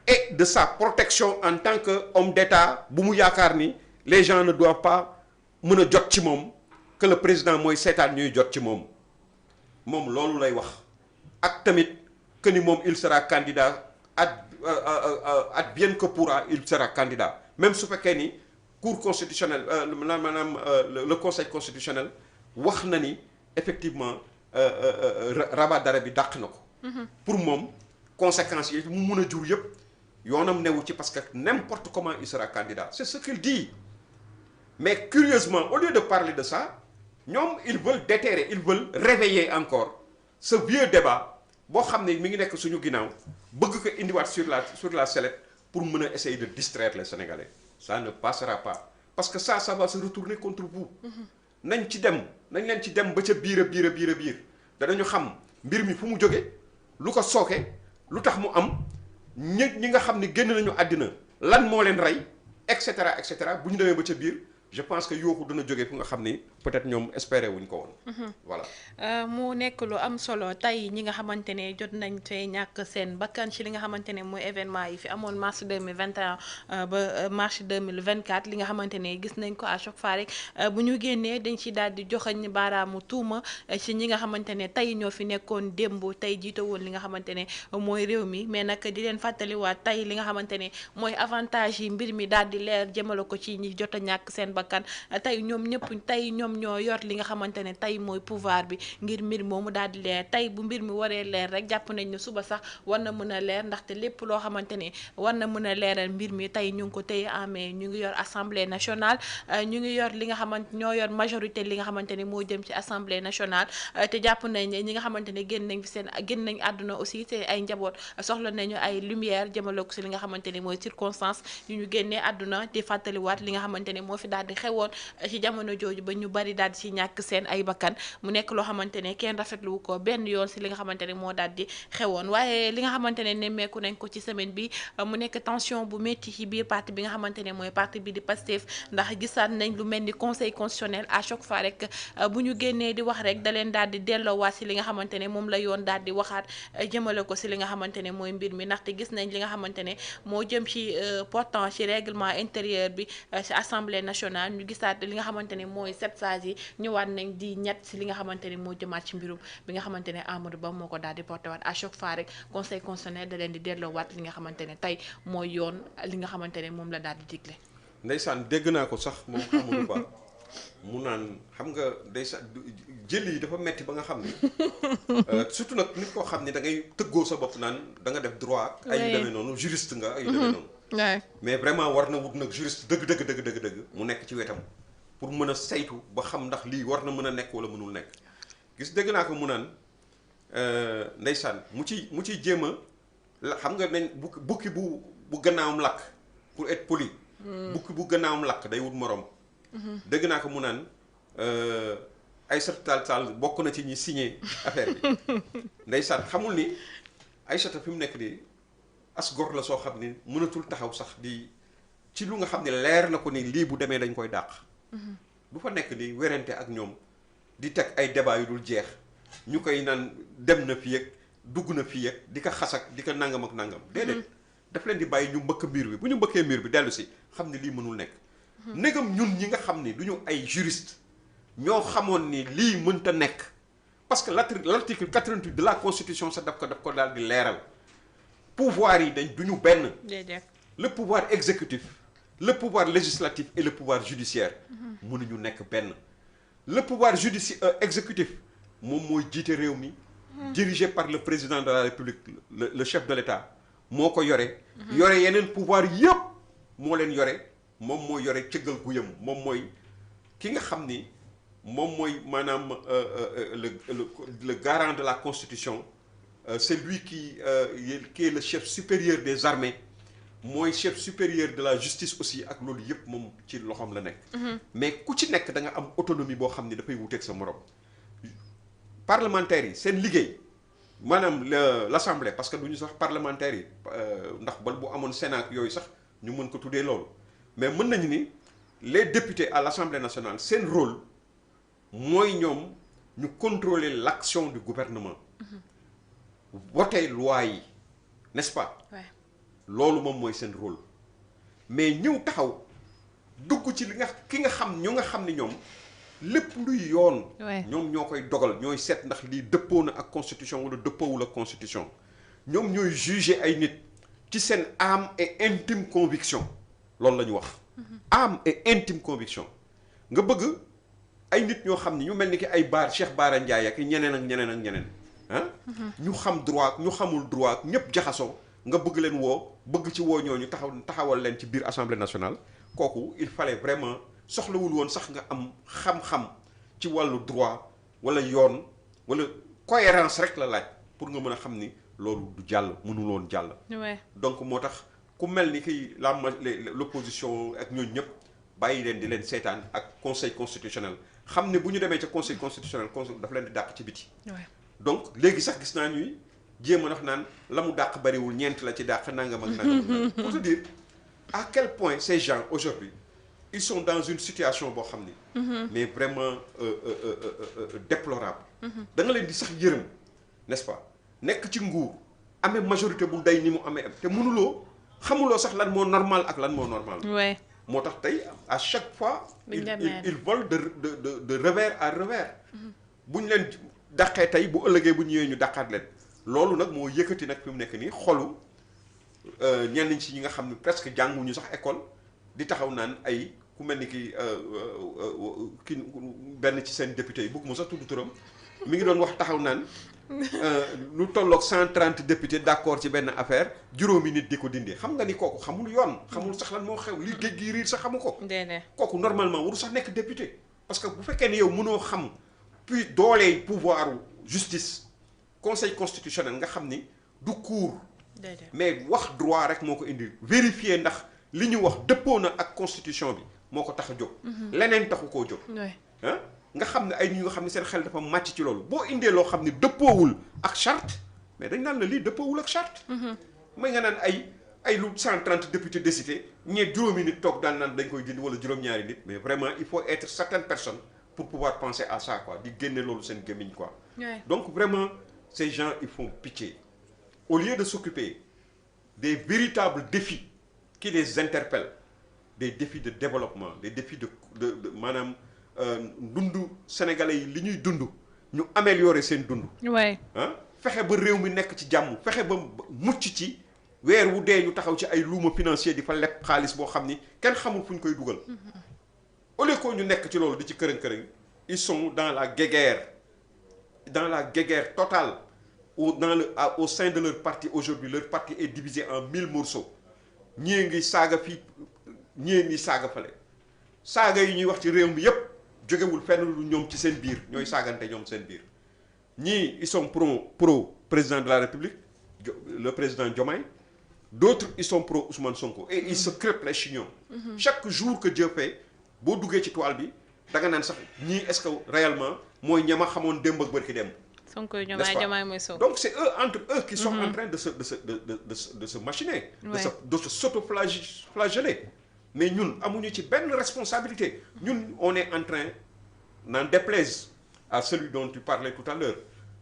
Speaker 4: et de sa protection en tant que homme d'État bu mu yaakaar ni les gens ne doivent pas mën a jot ci moom que le président mooy seetaan ñuy jot ci moom loolu lay wax ak tamit que ni moom il sera candidat advienne que pourra il sera candidat même su fekkee ni cour constitutionnelle maanaam le conseil constitutionnel wax na ni effectivement rabat d'arrêt bi dàq na ko pour moom conséquences yi mu mun a jur yëpp yoonam newu ci parce que n'importe comment il sera candidat c'est ce qu'il dit mais curieusement au lieu de parler de ça ñoom ils veulent déterrer ils veulent réveiller encore ce vieux débat boo xam ne mi ngi nekk suñu ginnaaw bëgg ko indiwaat sur la sellette pour mën a essayer de distraire les Sénégalais ça ne passera pas parce que ça va se retourner contre vous nañ leen ci dem ba ca biir a biir danañu xam mbir mi fu mu jóge lu ko sooke lu tax mu am ñi nga xam ne génn nañu àddina lan moo leen rey et cetera bu ñu demee ba ca biir je pense que yooku dana jógee fu nga xam ni peut-être ñoom espéré wuñ ko woon. voilà.
Speaker 3: mu nekk lu am solo tey ñi nga xamante ne jot nañ fee ñàkk seen bakkan ci li nga xamante ne mooy événement yi fi amoon mars 2021 ba mars 2024 li nga xamante ne gis nañ ko à chaque fois rek bu ñu génnee dañ ci daal di joxañ baaraamu tuuma ci ñi nga xamante ne tey ñoo fi nekkoon démb tey jiite woon li nga xamante ne mooy réew mi mais nag di leen fàttaliwaat tey li nga xamante ne mooy avantage yi mbir mi daal di leer jëmale ko ci ñi jot a ñàkk seen bakkan tey ñoom ñëpp tey ñoom ñoo yor li nga xamante ne tey mooy pouvoir bi ngir mbir moomu daal di leer tey bu mbir mi waree leer rek jàpp nañ ne suba sax war na mën a leer ndaxte lépp loo xamante ne war na mën a leeral mbir mi tey ñu ngi ko téye amee ñu ngi yor assemblée nationale ñu ngi yor li nga xamante ñoo yor majorité li nga xamante ne moo jëm ci assemblée nationale te jàpp nañ ne ñi nga xamante ne génn nañ àdduna aussi te ay njaboot soxla nañu ay lumière jëmale ko si li nga xamante ne mooy circonstance yu ñu génnee àdduna di fàttaliwaat li nga xamante ne moo fi daal di xewoon ci jamono jooju ba ñu bari daal di ci ñàkk seen ay bakkan mu nekk loo xamante ne kenn rafetlu ko benn yoon si li nga xamante ne moo daal di xewoon waaye li nga xamante ne nemmeeku nañ ko ci semaine bi mu nekk tension bu métti ci biir parti bi nga xamante ne mooy parti bi di Pastef ndax gisaat nañ lu mel ni conseil constitutionnel à chaque fois rek bu ñu génnee di wax rek da leen daal di delloowaat si li nga xamante ne moom la yoon daal di waxaat jëmale ko si li nga xamante ne mooy mbir mi ndaxte gis nañ li nga xamante ne moo jëm ci portant ci règlement intérieur bi ci assemblée nationale ñu gisaat li nga xamante ne mooy 7 sages yi ñëwaat nañ di ñett si li nga xamante ne moo jëmaat ci mbirum bi nga xamante ne Amadou Ba moo ko daal di porté waat à chaque fois rek conseil constitutionnel da leen di delloowaat li nga xamante ne tey mooy yoon li nga xamante ne moom la daal di digle.
Speaker 4: ndeysaan dégg naa ko sax moom Amadou Ba mu naan xam nga ndeysaan jël yi dafa metti ba nga xam ni surtout nag nit koo xam ni da ngay tëggoo sa bopp naan da nga def droit. ay yu demee noonu juriste nga ay yu demee noonu. mais vraiment war na wut nag juriste dëgg mu nekk ci wetam pour mën a saytu ba xam ndax lii war na mën a nekk wala mënul nekk gis dégg naa ko mu naan ndeysaan mu ciy jéem a la xam nga nañ bukki bu gannaawam lakk pour être poli. bukki bu gannaawam lakk day wut morom. dégg naa ko mu naan Aïssata Tall Sall bokk na ci ñi signé affaire bi ndeysaan xamul ni Aïssata fi mu nekk nii as gor la soo xam ni mënatul taxaw sax di ci lu nga xam ne leer na ko ni lii bu demee dañ koy dàq. du fa nekk di werante ak ñoom di teg ay débat yu dul jeex ñu koy naan dem na fii ak dugg na fii ak di ko xas ak di ko nangam ak nangam. déedéet daf leen di bàyyi ñu mbëkk miir bi bu ñu mbëkkee miir bi dellu si xam ne lii mënul nekk. ndegam ñun ñi nga xam ni du ñu ay juriste ñoo xamoon ni lii mënta nekk parce que l'article 88 de la constitution sax daf ko daal di leeral pouvoir yi dañ du ñu benn. le pouvoir exécutif le pouvoir législatif et le pouvoir judiciaire mënuñu nekk benn. le pouvoir exécutif moom mooy jiite réew mi dirigé par le président de la république le chef de l'état moo ko yore yeneen pouvoir yëpp moo leen yore moom mooy yore cëggal guyam moom mooy ki nga xam ni moom mooy maanaam le garant de la constitution c'est lui qui est le chef supérieur des armées mooy chef supérieur de la justice aussi ak loolu yëpp moom ci loxoom la nekk. mais ku ci nekk da nga am autonomie boo xam ni dafay wuteeg sa morom. parlementaires yi seen liggéey maanaam l'assemblée parce que du ñu sax parlementaires yi ndax bal bu amoon Sénat yooyu sax ñu mën ko tuddee loolu mais mën nañu ni les députés à l'Assemblée nationale seen rôle mooy ñoom ñu contrôler l'action du gouvernement. voter loi yi n'est-ce pas. loolu moom mooy seen rôle mais ñëw taxaw dugg ci ki nga xam ñu nga xam ni ñoom lépp luy yoon. ñoom ñoo koy dogal ñooy seet ndax lii dëppoo na ak constitution wala dëppoowul ak constitution ñoom ñooy juger ay nit ci seen âme et intime conviction loolu la ñu wax. âme et intime conviction nga bëgg ay nit ñoo xam ni ñu mel ni ki ay Cheikh Bara Ndiaye ak ñeneen ak ñeneen ak ñeneen ah. ñu xam droit ñu xamul droit ñëpp jaxasoo. nga bëgg leen bëgg ci woo ñooñu taxawal leen ci biir assemblée nationale kooku il fallait vraiment soxlawul woon sax nga am xam-xam ci wàllu droit wala yoon wala cohérence rek la laaj pour nga mën a xam ni loolu du jàll mënul woon jàll. donc moo tax ku mel ni ki l'opposition ak ñooñu ñëpp bàyyi leen di leen seetaan ak conseil constitutionnel xam ne bu ñu demee ca conseil constitutionnel dafa leen di dàq ci biti. donc léegi sax gis naa ñuy jéem a wax naan la mu dàq bariwul ñeent la ci dàq nangam ak nangam. Pour te dire à quel point ces gens aujourd'hui ils sont dans une situation boo xam ni. mais vraiment déplorable. da nga leen di sax yërëm n'est-ce pas nekk ci nguur amee majorité bu day ni mu amee te mënuloo xamuloo sax lan moo normal ak lan moo normal.
Speaker 3: ouais.
Speaker 4: moo tax tey à chaque fois. il vole de revers à revers. bu ñu leen dàqee tey bu ëllëgee bu ñëwee ñu dàqaat leen. loolu nag moo yëkkati nag fi mu nekk nii xolu ñenn ci ñi nga xam ne presque jànguñu sax école di taxaw naan ay ku mel ni ki benn ci seen député yi bëgguma sax tudd turam mi ngi doon wax taxaw naan lu tolloog 130 députés d'accord ci benn affaire juróomi nit di ko dindee xam nga ni kooku xamul yoon. xamul sax lan moo xew li géej gi riir sax xamu ko. kooku normalement waru sax nekk député. parce que bu fekkee ne yow mënoo xam puis doolee pouvoir justice conseil constitutionnel nga xam ni du cour. mais wax droit rek moo ko indi vérifier ndax li ñu wax dëppoo na ak constitution bi moo ko tax a jóg. leneen taxu koo jóg. ah nga xam ne ay ñi nga xam ne seen xel dafa màcc ci loolu boo indee loo xam ne dëppoowul ak charte mais dañ naan la lii dëppoowul ak charte. may nga naan ay lu 130 députés décidé ñeent juróomi nit toog daan naan dañ koy dindi wala juróom-ñaari nit mais vraiment il faut être certaines personnes pour pouvoir penser à ça quoi di génne loolu seen gémmiñ quoi. donc vraiment ces gens ils font pitié au lieu de s'occuper des véritables défis qui les interpellent des défis de développement des défis de maanaam dundu sénégalais yi li ñuy dund ñu améliorer seen dund. ah fexe ba réew mi nekk ci jàmm fexe ba mucc ci weer wu dee ñu taxaw ci ay luuma financier di fa leb xaalis boo xam ni kenn xamul fu ñu koy dugal. au lieu que ñu nekk ci loolu di ci kërëng-kërëng ils sont dans la guéguerre totale au sein de leur parti aujourd'hui leur parti est divisé en 1000 morceaux ñii ngi saaga fii ñii ngi saaga fale saaga yi ñuy wax ci réew mi yépp jógewul fenn lu ñoom ci seen biir ñooy saagante ñoom seen biir ñii ils sont pro président de la République le président Diomaye d'autres ils sont pro Ousmane Sonko et ils se crêpent les chignons. Chaque jour que Dieu fait boo duggee ci toile bi da nga naan sax ñii est-ce que réellement mooy ñama xamoon démb ak bërki dem.
Speaker 3: Sonko Diomaye mooy Sonko.
Speaker 4: Donc c'est eux entre eux qui sont en train de se machiner. de se s'auto-flageller. Mais ñun amuñu ci benn responsabilité. Ñun on est en train n'en déplaise à celui dont tu parlais tout à l'heure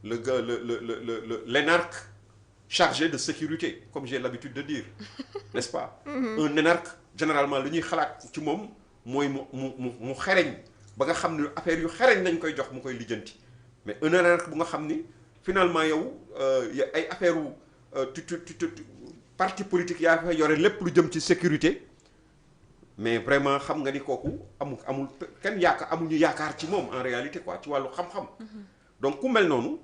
Speaker 4: le gars l'énarque chargé de sécurité comme j'ai l'habitude de dire n'est-ce pas. Un énarque généralement li ñuy xalaat ci moom mooy mu xereñ ba nga xam ne affaire yu xereñ lañ koy jox mu koy lijjanti mais un énarque bu nga xam ni finalement yow ay affaire parti politique yaa fa yore lépp lu jëm ci sécurité mais vraiment xam nga ni kooku amul kenn amuñu yaakaar ci moom en réalité quoi ci wàllu xam-xam. Donc ku mel noonu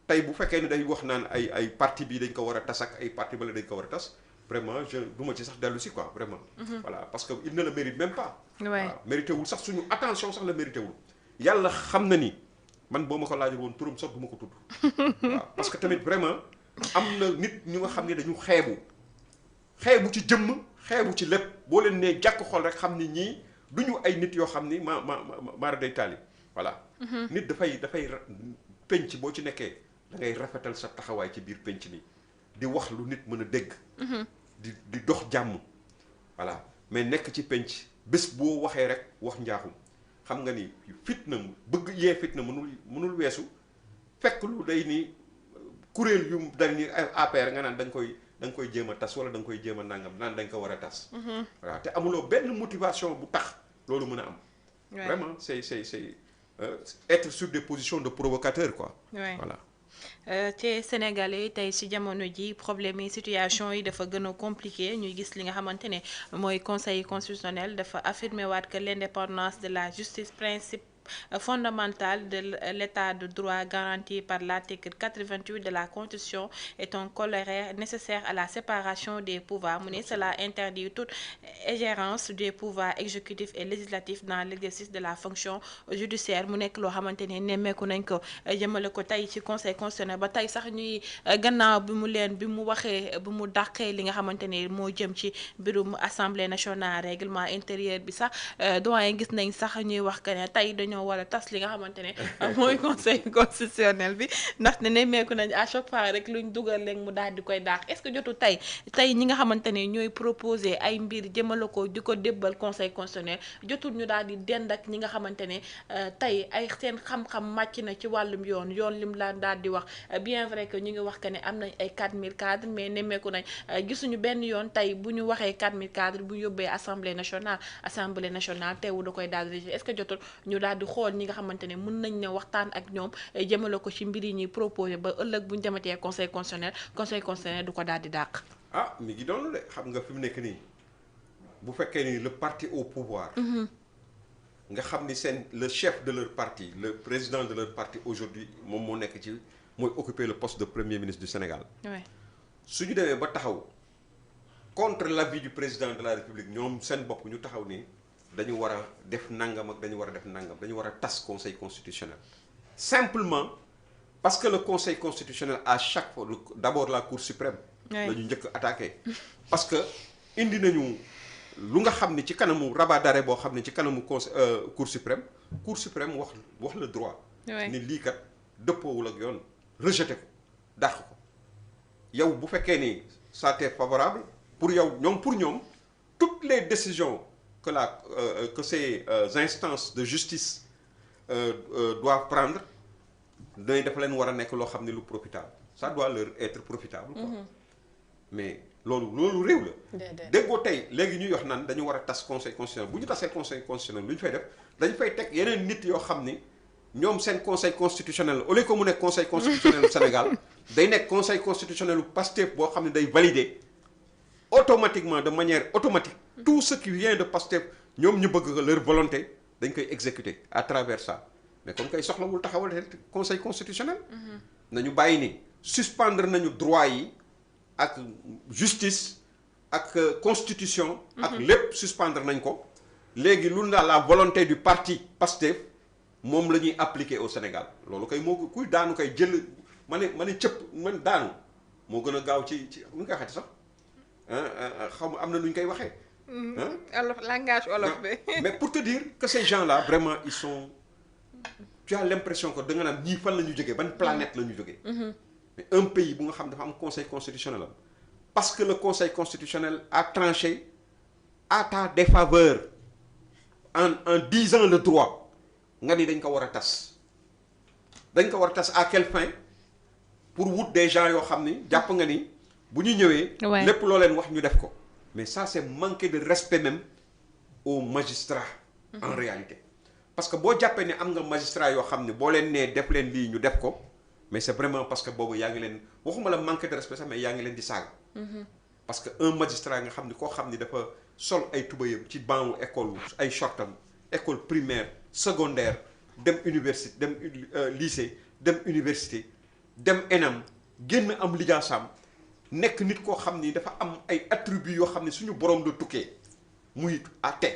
Speaker 4: tey bu fekkee ne day wax naan ay parti bi dañ ko war a tas ak ay parti bale dañ ko war a tas vraiment je du ma ci sax dellu si quoi vraiment. Voilà parce que il ne le mérite même pas. Voilà mérité wul sax suñu attention sax la mérité wul. Yàlla xam na ni man boo ma ko laajee woon turam sax du ma ko tudd. Waaw parce que tamit vraiment am na nit ñu nga xam ne dañu xeebu ci jëmm xeebu ci lépp boo leen nee jàkk xol rek xam ni ñii duñu ay nit yoo xam ni maara day taali voilà. Nit dafay penc boo ci nekkee da ngay rafetal sa taxawaay ci biir penc mi di wax lu nit mën a dégg. di dox jàmm voilà mais nekk ci penc bés boo waxee rek wax njaaxum xam nga ni fitna bëgg yee fitna mënul weesu fekk lu day ni kuréel yu day ni APR nga naan da nga koy jéem a tas wala da nga koy jéem a nangam naan dañ ko war a tas. voilà te amuloo benn motivation bu tax loolu mën a am. Vraiment c'est être sur des positions de provocateur quoi. Voilà.
Speaker 3: ci Sénégalais tey ci jamono ji problème yi situation yi dafa gën a compliqué ñuy gis li nga xamante ne mooy conseil constitutionnel dafa affirmer waat que l'indépendance de la justice principe fondamental de l'état de droit garanti par l'article 88 de la Constitution est un corollaire nécessaire à la séparation des pouvoirs mu ne cela interdit toute ingérence des pouvoirs exécutifs et législatifs dans l'exercice de la fonction judiciaire mu nekk loo xamante ne nemmeeku nañ ko jëmale ko tey ci conseil constitutionnel ba tey sax ñuy gannaaw bi mu waxee bi mu dàqee li nga xamante ne moo jëm ci mbirum assemblée nationale règlement intérieur bi sax doyen gis nañ sax ñuy wax que ne tey dañoo dañoo war a tas li nga xamante ne mooy conseil constitutionnel bi ndax ne nemmeeku nañ à chaque fois rek luñ dugal leen mu daal di koy daax est-ce que jotu tey ñi nga xamante ne ñooy proposer ay mbir jëmale ko di ko débbal conseil constitutionnel jotul ñu daal di dend ak ñi nga xamante ne tey ay seen xam-xam màcc na ci wàllum yoon lim la daal di wax bien vrai que ñu ngi wax que ne am nañ ay 4000 cadres mais nemmeeku nañ gisuñu benn yoon tey bu ñu waxee 4000 cadres bu yóbbee assemblée nationale teewu da koy daal di est-ce que jotul ñu daal di xool ñi nga xamante ne mën nañ ne waxtaan ak ñoom jëmale ko ci mbir yi ñuy proposé ba ëllëg bu ñu dematee conseil constitutionnel du ko daal di dàq.
Speaker 4: ah mi ngi doon de xam nga fi mu nekk nii bu fekkee ni le parti au pouvoir. nga xam ni seen le chef de leur parti le président de leur parti aujourd'hui moom moo nekk ci mooy occuper le poste de premier ministre du Sénégal. su ñu demee ba taxaw contre l'avis du président de la République ñoom seen bopp ñu taxaw ni dañu war a def nangam ak dañu war a def nangam dañu war a tas conseil constitutionnel. simplement parce que le conseil constitutionnel à chaque fois d'abord la cour suprême. la ñu njëkk attaqué. parce que indi nañu lu nga xam ni ci kanamu rabat d'arrêt boo xam ne ci kanamu cour suprême wax le droit. ni lii kat dëppoowul ak yoon rejeté ko dàq ko yow bu fekkee ni ça t'est favorable pour yow pour ñoom toutes les décisions que ces instances de justice doivent prendre dafa leen war a nekk loo xam ne lu profitable ça doit leur être profitable quoi. mais loolu réew la. déggoo tey léegi ñuy wax naan dañu war a tas conseil constitutionnel bu ñu tasee conseil constitutionnel lu ñu fay def dañu fay teg yeneen nit yoo xam ni ñoom seen conseil constitutionnel au lieu que mu nekk conseil constitutionnel Sénégal day nekk conseil constitutionnel Pastef boo xam ne day valider automatiquement de manière automatique tout ce qui vient de Pastef ñoom ñu bëgg leur volonté dañ koy exécuter à travers ça mais comme kay soxlawul taxawal conseil constitutionnel. nañu bàyyi ni suspendre nañu droit yi. ak justice ak constitution. ak lépp suspendre nañ ko. léegi lu daal la volonté du parti Pastef moom la ñuy appliquer au Sénégal loolu kay moo kuy daanu kay jël ma ne cëpp man daanu moo gën a gaaw ci nu nga koy waxee sax xaw ma am na nu ñu koy waxee.
Speaker 3: olof langage olof bi.
Speaker 4: mais pour te dire que ces gens-là vraiment ils sont tu as l'impression que da nga naan ñii fan la ñu jógee ban planète la ñu jógee. mais un pays bu nga xam dafa am conseil constitutionnel am parce que le conseil constitutionnel a tranché à ta défaveur en disant le droit nga ni dañ ko war a tas à quelle fin pour wut des gens yoo xam ni jàpp nga ni bu ñu ñëwee. lépp loo leen wax ñu def ko. mais ça c'est manquer de respect même aux magistrats. en réalité parce que boo jàppee ne am nga magistrat yoo xam ne boo leen nee def leen lii ñu def ko. mais c'est vraiment parce que boobu yaa ngi leen waxuma la manque de respect sax mais yaa ngi leen di saaga. parce que un magistrat nga xam ni koo xam ni dafa sol ay tubayam ci banc école ay shortam école primaire secondaire dem université dem lycée dem université dem ENAM génn am lijaasam nekk nit koo xam ni dafa am ay attributs yoo xam ne suñu borom la tukkee muy atte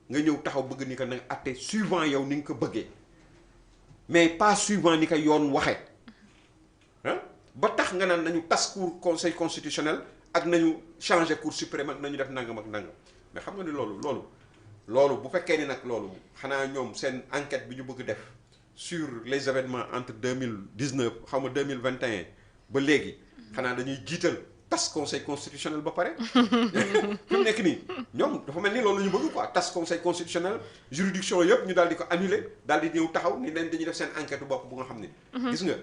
Speaker 4: nga ñëw taxaw bëgg ni ko nag atte suivant yow ni nga ko bëggee. mais pas suivant ni ko yoon waxee ba tax nga naan nañu tas conseil constitutionnel ak nañu changer cour suprême ak nañu def nangam ak nangam mais xam nga ni loolu bu fekkee ni nag loolu xanaa ñoom seen enquête bi ñu bëgg def sur les événements entre 2019 xaw ma 2021 ba léegi xanaa dañuy jiital tas conseil constitutionnel ba pare fi mu nekk nii ñoom dafa mel ni loolu la ñu bëgg quoi tas conseil constitutionnel juridiction yëpp ñu daal di ko annuler daal di ñëw taxaw ni leen dañuy def seen enquête bopp bu nga xam ni gis nga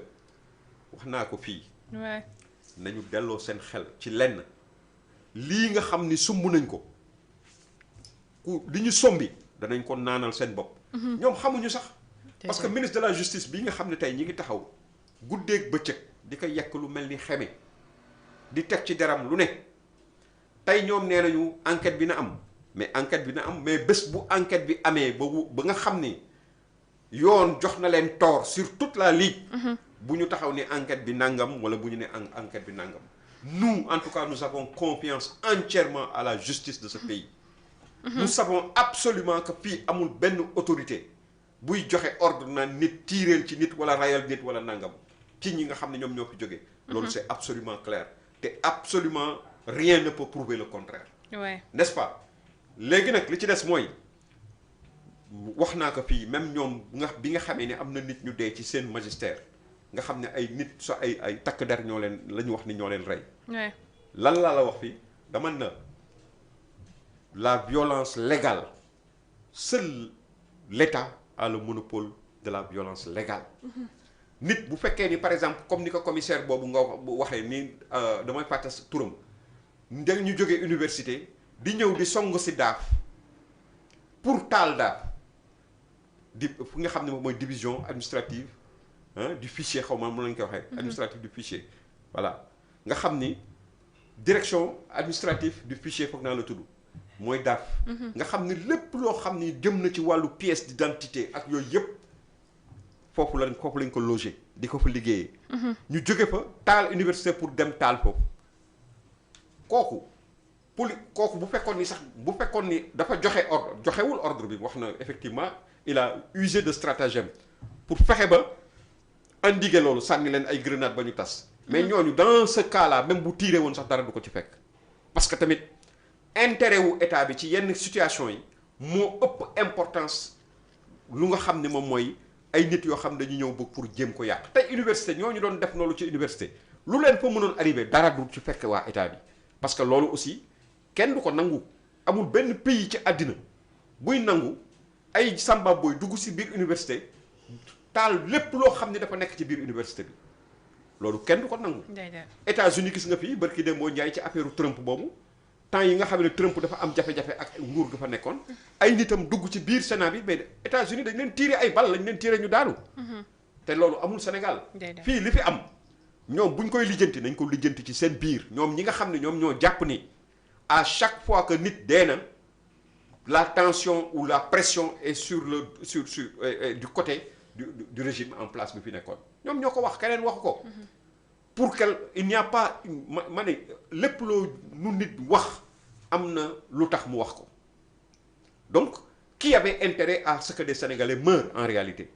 Speaker 4: wax naa ko fii nañu delloo seen xel ci lenn lii nga xam ni sumb nañ ko li ñu sombi danañ ko naanal seen bopp ñoom xamuñu sax parce que ministre de la justice bii nga xam ne tey ñi ngi taxaw guddeeg bëccëg di ko yekk lu mel ni xeme di teg ci deram lu ne tey ñoom nee nañu enquête bi na am mais enquête bi na am mais bés bu enquête bi amee ba nga xam ni yoon jox na leen tort sur toute la ligne bu ñu taxaw ni enquête bi nangam wala bu ñu ne enquête bi nangam nous en tout cas nous avons confiance entièrement à la justice de ce pays nous savons absolument que fii amul benn autorité buy joxe ordre na nit tiireel ci nit wala rayal nit wala nangam ci ñi nga xam ne ñoom ñoo fi jógee loolu c'est absolument clair te absolument rien ne peut prouver le contraire n'est-ce pas léegi nag li ci des mooy wax naa ko fii même ñoom bi nga xamee ne am na nit ñu dee ci seen magistère nga xam ne ay nit ay takk der ñoo leen la ñu wax ni ñoo leen rey. lan laa la wax fii dama na la violence légale seul l'État a le monopole de la violence légale. nit bu fekkee ni par exemple comme ni ko commissaire boobu nga waxee ni damay fàtte turam ñu jógee université di ñëw di song si daaf pour taal daaf di fu nga xam ne moom mooy division administrative du fichier xaw ma mu lañ koy waxee. administrative du fichier voilà nga xam ni direction administrative du fichier foog naa la tudd mooy daaf. nga xam ni lépp loo xam ni jëm na ci wàllu pièce d'identité ak yooyu yëpp foofu lañ ko loger di ko fa liggéeyee. ñu jóge fa taal université pour dem taal foofu kooku bu fekkoon ni dafa joxewul ordre bi wax na effectivement il a usé de stratagème pour fexe ba endiguer loolu sànni leen ay grenade ba ñu tas. mais ñooñu dans ce cas là même bu tiiree woon sax dara du ko ci fekk parce que tamit intérêt wu état bi ci yenn situation yi moo ëpp importance lu nga xam ne moom mooy ay nit yoo xam dañu ñëw bëgg pour jéem ko yàq tey université ñooñu doon def loolu ci université lu leen fa mënoon arrivé dara du ci fekk waa état bi parce que loolu aussi kenn du ko nangu amul benn pays ci àddina buy nangu ay samba booy dugg si biir université taal lépp loo xam ne dafa nekk ci biir université bi loolu kenn du ko nangu. États-Unis gis nga fii barki dem boo njaay ci affaire Trump boobu temps yi nga xam ne Trump dafa am jafe-jafe ak nguur ga fa nekkoon ay nitam dugg ci biir Sénat bi mais États-Unis dañ leen tiire ay bal lañ leen tiire ñu daanu. te loolu amul Sénégal. fii li fi am ñoom buñ koy lijjanti nañ ko lijjanti ci seen biir ñoom ñi nga xam ne ñoom ñoo jàpp ni à chaque fois que nit dee na la tension ou la pression est sur du côté du régime en place bi fi nekkoon ñoom ñoo ko wax keneen wax ko. pour que il n'y a pas ma ne lépp loo nu nit wax am na lu tax mu wax ko donc qui avait intérêt à ce que des Sénégalais meurent en réalité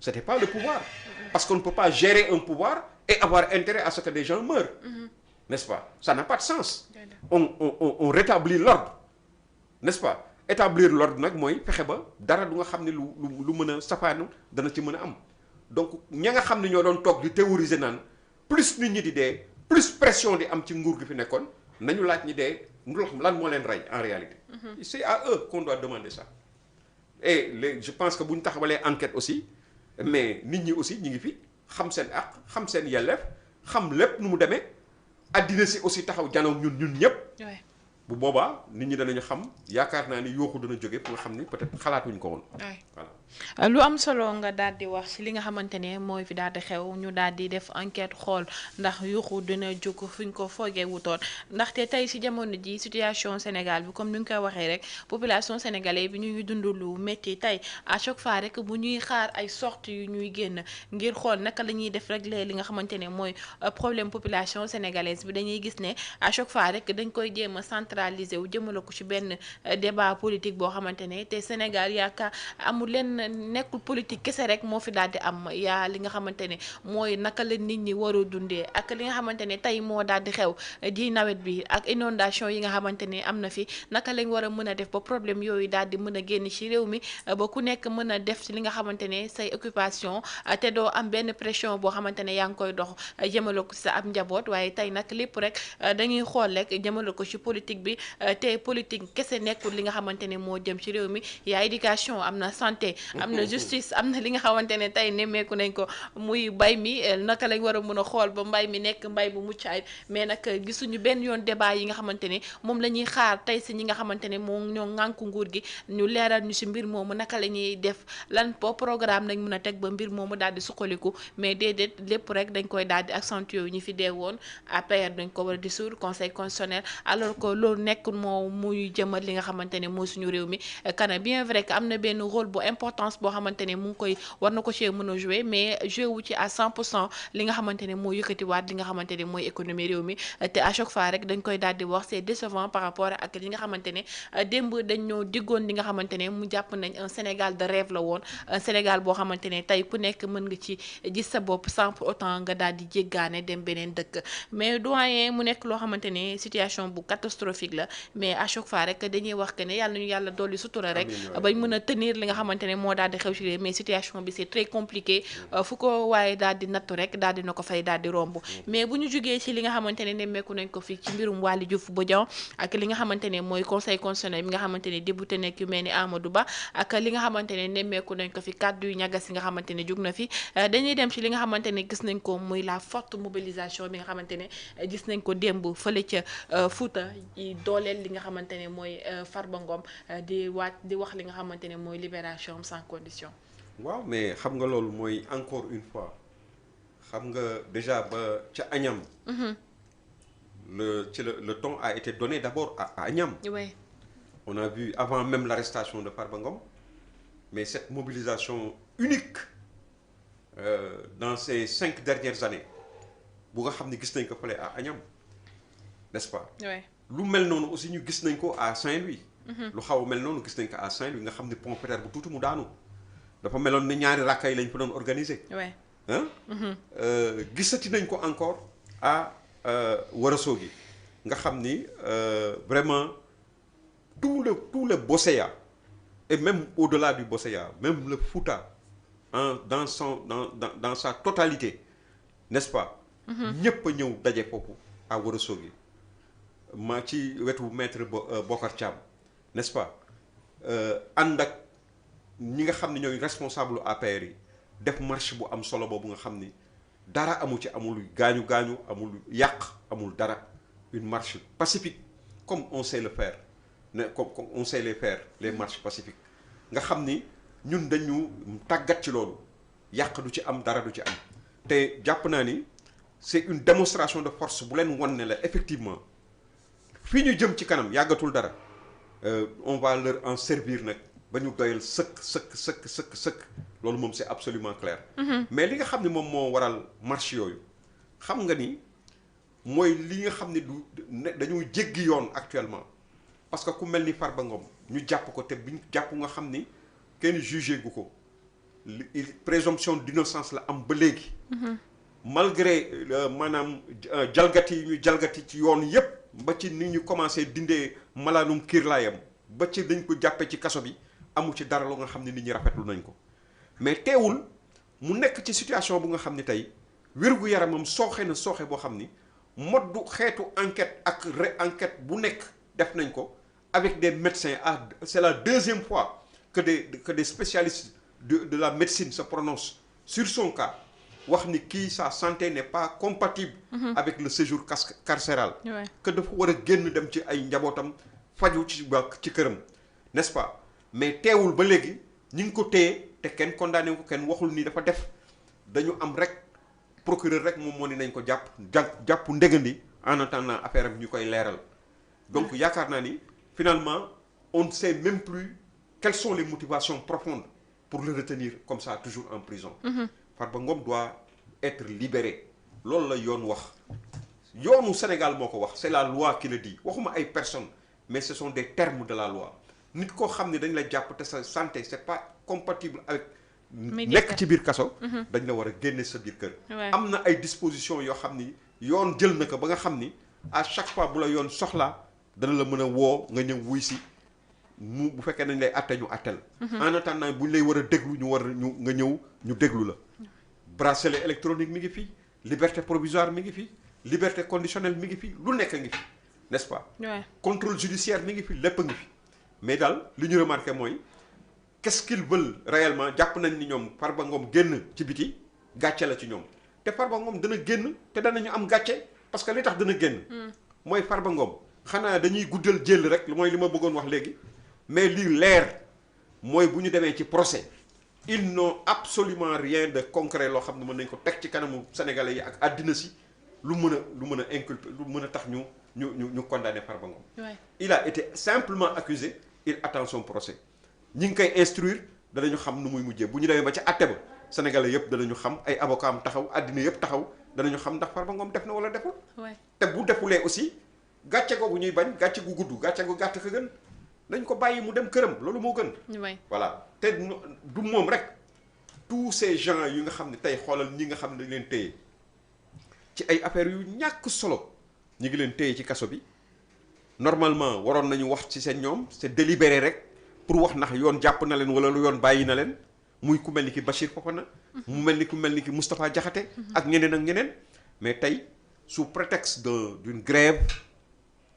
Speaker 4: c'était pas le pouvoir parce qu'on ne peut pas gérer un pouvoir et avoir intérêt à ce que des gens meurent n'est-ce pas ça n'a pas de sens on rétablit l'ordre n'est-ce pas établir l'ordre nag mooy fexe ba dara du nga xam ne lu mën a safaanu dana ci mën a am donc ña nga xam ne ñoo doon toog di théoriser naan plus nit ñi di dee plus pression di am ci nguur gi fi nekkoon nañu laaj ñi dee lan moo leen rey en réalité c'est à eux qu'on doit demander ça et je pense que bu ñu taxawalee enquête aussi mais nit ñi aussi ñi ngi fi xam seen àq xam seen yelleef xam lépp nu mu demee addina si aussi taxaw janoog ñun ñëpp bu boobaa nit ñi danañu xam yaakaar naa ni yooxu dana jóge pour nga xam ni peut-être xalaatuñ ko woon
Speaker 3: voilà lu am solo nga daal di wax ci li nga xamante ne mooy fi daal di xew ñu daal di def enquête xool ndax yuuxu dina jóg fi ñu ko foogee wutoon ndaxte tey ci jamono ji situation Sénégal bi comme ni nga koy waxee rek population sénégalaise bi ñu ngi dund lu métti tey à chaque fois rek bu ñuy xaar ay sorties yu ñuy génn ngir xool naka la ñuy def régler li nga xamante ne mooy problème population sénégalaise bi dañuy gis ne à chaque fois rek dañ koy jéem a centraliser wu jëmale ko ci benn débat politique boo xamante ne te Sénégal yaakaar amul leen nekkul politique kese rek moo fi daal di am yaa li nga xamante ne mooy naka la nit ñi war a dundee ak li nga xamante ne tey moo daal di xew di nawet bi ak inondation yi nga xamante ne am na fi naka lañ war a mën a def ba problème yooyu daal di mën a génn ci réew mi ba ku nekk mën a def ci li nga xamante ne say occupation te doo am benn pression boo xamante ne yaa ngi koy dox jëmale ko ci sa ab njaboot waaye tey nag lépp rek dañuy xool rek jëmale ko ci politique bi te politique kese nekkul li nga xamante ne moo jëm ci réew mi yaa éducation am na santé am na justice am na li nga xamante ne tey nemmeeku nañ ko muy mbay mi naka lañ war a mën a xool ba mbay mi nekk mbay bu mucc ayib mais nag gisuñu benn yoon débat yi nga xamante ne moom la ñuy xaar tey si ñi nga xamante ne moom ñoo ŋànku nguur gi ñu leeral ñu si mbir moomu naka la ñuy def lan programme nañ mën a teg ba mbir moomu daal di suqaliku mais déedéet lépp rek dañ koy daal di accentuer yu ñu fi dee woon APR dañ ko war a dissoudre conseil constitutionnel alors que loolu nekk moo muy jëmal li nga xamante ne mooy suñu réew mi kana bien vrai que am na benn rôle bu important importance boo xamante ne mu ngi koy war na ko cee mën a jouer mais jouer wu ci à 100% li nga xamante ne mooy yëkkatiwaat li nga xamante ne mooy économie réew mi te à chaque fois rek dañ koy daal di wax c'est décevant par rapport ak li nga xamante ne démb dañ ñoo diggoon li nga xamante ne mu jàpp nañ un Sénégal de rêve la woon un Sénégal boo xamante ne tey ku nekk mën nga ci gis sa bopp sans pour autant nga daal di jéggaane dem beneen dëkk mais doyen mu nekk loo xamante ne situation bu catastrophique la mais à chaque fois rek dañuy wax que ne yàlla nañu yàlla dolli sutura rek bañ mën a tenir li nga xamante ne moo daal di xew ci réew mais situation bi c'est très compliqué fu ko waaye daal di nattu rek daal di na ko fay daal di romb mais bu ñu jugee ci li nga xamante ne nemmeeku nañ ko fi ci mbirum Waly Diouf Bodian ak li nga xamante ne mooy conseil constitutionnel bi nga xamante ne député nekk yu mel ni Amadou Ba ak li nga xamante ne nemmeeku nañ ko fi kàddu yu ñagas yi nga xamante ne jug na fi dañuy dem ci li nga xamante ne gis nañ ko muy la forte mobilisation bi nga xamante ne gis nañ ko démb fële ca Fouta yi dooleel li nga xamante ne mooy Farba Ngom di wax li nga xamante ne mooy libération sans condition.
Speaker 4: waaw mais xam nga loolu mooy encore une fois xam nga déjà ba ca Agnam. le ton a été donné d'abord à Agnam.
Speaker 3: Oui.
Speaker 4: On a vu avant même l'arrestation de Farba Ngom mais cette mobilisation unique dans ces 5 dernières années bu nga xam ne gis nañ ko fële à Agnam n'est-ce pas.
Speaker 3: Oui.
Speaker 4: lu mel noonu aussi ñu gis nañ ko à Saint-Louis. lu xaw a mel noonu gis nañ ko à Saint-Louis nga xam ne pont Faidherbe bu tuuti mu daanu dafa meloon ne ñaari rakka yi lañ fa doon organiser.
Speaker 3: Oui.
Speaker 4: Gisati nañ ko encore à Ourossogui nga xam ni vraiment tout le Bosséya et même au-delà du Bosséya même le Fouta dans sa totalité n'est-ce pas. ñëpp a ñëw daje foofu à Ourossogui maa ci wetu maître Bokar Thiam n'est-ce pas ànd ak ñi nga xam ne ñooy responsable APR yi def marche bu am solo boobu nga xam ni dara amu ci amul gaañu amul yàq amul dara une marche pacifique comme on sait le faire comme on sait les faire les marches pacifiques nga xam ni ñun dañu tàggat ci loolu yàq du ci am dara du ci am te jàpp naa ni c'est une démonstration de force bu leen wan ne la effectivement fii ñu jëm ci kanam yàggatul dara on va leur en servir nag ba ñu doyal sëkk loolu moom c'est absolument clair. Mais li nga xam ne moom moo waral marche yooyu xam nga ni mooy li nga xam ne dañuy jéggi yoon actuellement parce que ku mel ni Farba Ngom ñu jàpp ko te biñ jàpp nga xam ni kenn jugé gu ko présomption d'innocence la am ba léegi. Malgré maanaam jalgati yi ñu jalgati ci yoon yépp ba ci ni ñu commencé dindee malaanum kiirlaayam ba ci dañ ko jàppee ci kaso bi amu ci dara lu nga xam ne nit ñi rafetlu nañ ko mais teewul mu nekk ci situation bu nga xam ne tey wér-gu-yaramam sooxe na sooxe boo xam ni moddu xeetu enquête ak re-enquête bu nekk def nañ ko avec des médecins c'est la deuxième fois que des spécialistes de la médecine se prononcent sur son cas wax ni kii sa santé n'est pas compatible avec le séjour carcéral que dafa war a génn dem ci ay njabootam faju ci këram n'est-ce pas mais teewul ba léegi ñi ngi ko téye te kenn condamné ko kenn waxul ni dafa def dañu am rek procureur rek moom moo ni nañ ko jàpp ndegandi en attendant affaire am ñu koy leeral donc yaakaar naa ni finalement on ne sait même plus quelles sont les motivations profondes pour le retenir comme ça toujours en prison. Farba Ngom doit être libéré loolu la yoon wax yoonu Sénégal moo ko wax c'est la loi qui le dit waxuma ay personnes mais ce sont des termes de la loi nit koo xam ne dañ la jàpp te sa santé c'est pas compatible avec nekk ci biir kaso dañ la war a génne sa biir kër am na ay dispositions yoo xam ni yoon jël na ko ba nga xam ni à chaque fois bu la yoon soxlaa dana la mën a woo nga ñëw wuy si mu bu fekkee nañ lay atte ñu attel en attendant bu ñu lay war a déglu nga ñëw ñu déglu la bracelet électronique mi ngi fi liberté provisoire mi ngi fi liberté conditionnelle mi ngi fi lu nekk ngi fi n'est-ce pas contrôle judiciaire mi ngi fi lépp ngi fi mais daal li ñu remarqué mooy qu'est-ce qu'ils veulent réellement jàpp nañ ni ñoom Farba Ngom génn ci biti gàcce la ci ñoom te Farba Ngom dana génn te danañu am gàcce parce que li tax dana génn mooy Farba Ngom xanaa dañuy guddal jël rek mooy li ma bëggoon wax léegi mais lii leer mooy bu ñu demee ci procès ils n'ont absolument rien de concret loo xam ne mën nañ ko teg ci kanamu sénégalais yi ak àddina si lu mën a inculper lu mën a tax ñu condamner Farba Ngom il a été simplement accusé il attend son procès ñi ngi koy instruire danañu xam nu muy mujjee bu ñu demee ba ca àtte ba sénégalais yëpp danañu xam ay avocat am taxaw àddina yëpp taxaw danañu xam ndax Farba Ngom def na wala deful. te bu defulee aussi gàcce googu ñuy bañ gàcce gu gudd gàcce gu gàtt ka gën nañ ko bàyyi mu dem këram loolu moo gën. voilà te du moom rek tous ces gens yi nga xam ne tey xoolal ñi nga xam ne dañ leen téye ci ay affaires yu ñàkk solo ñi ngi leen téye ci kaso bi normalement waroon nañu wax ci seen ñoom c'est délibéré rek pour wax ndax yoon jàpp na leen wala lu yoon bàyyi na leen muy ku mel ni ki Bachir Fofana mu mel ni ki Moustapha Diakhaté ak ñeneen mais tey sous prétexte d'une grève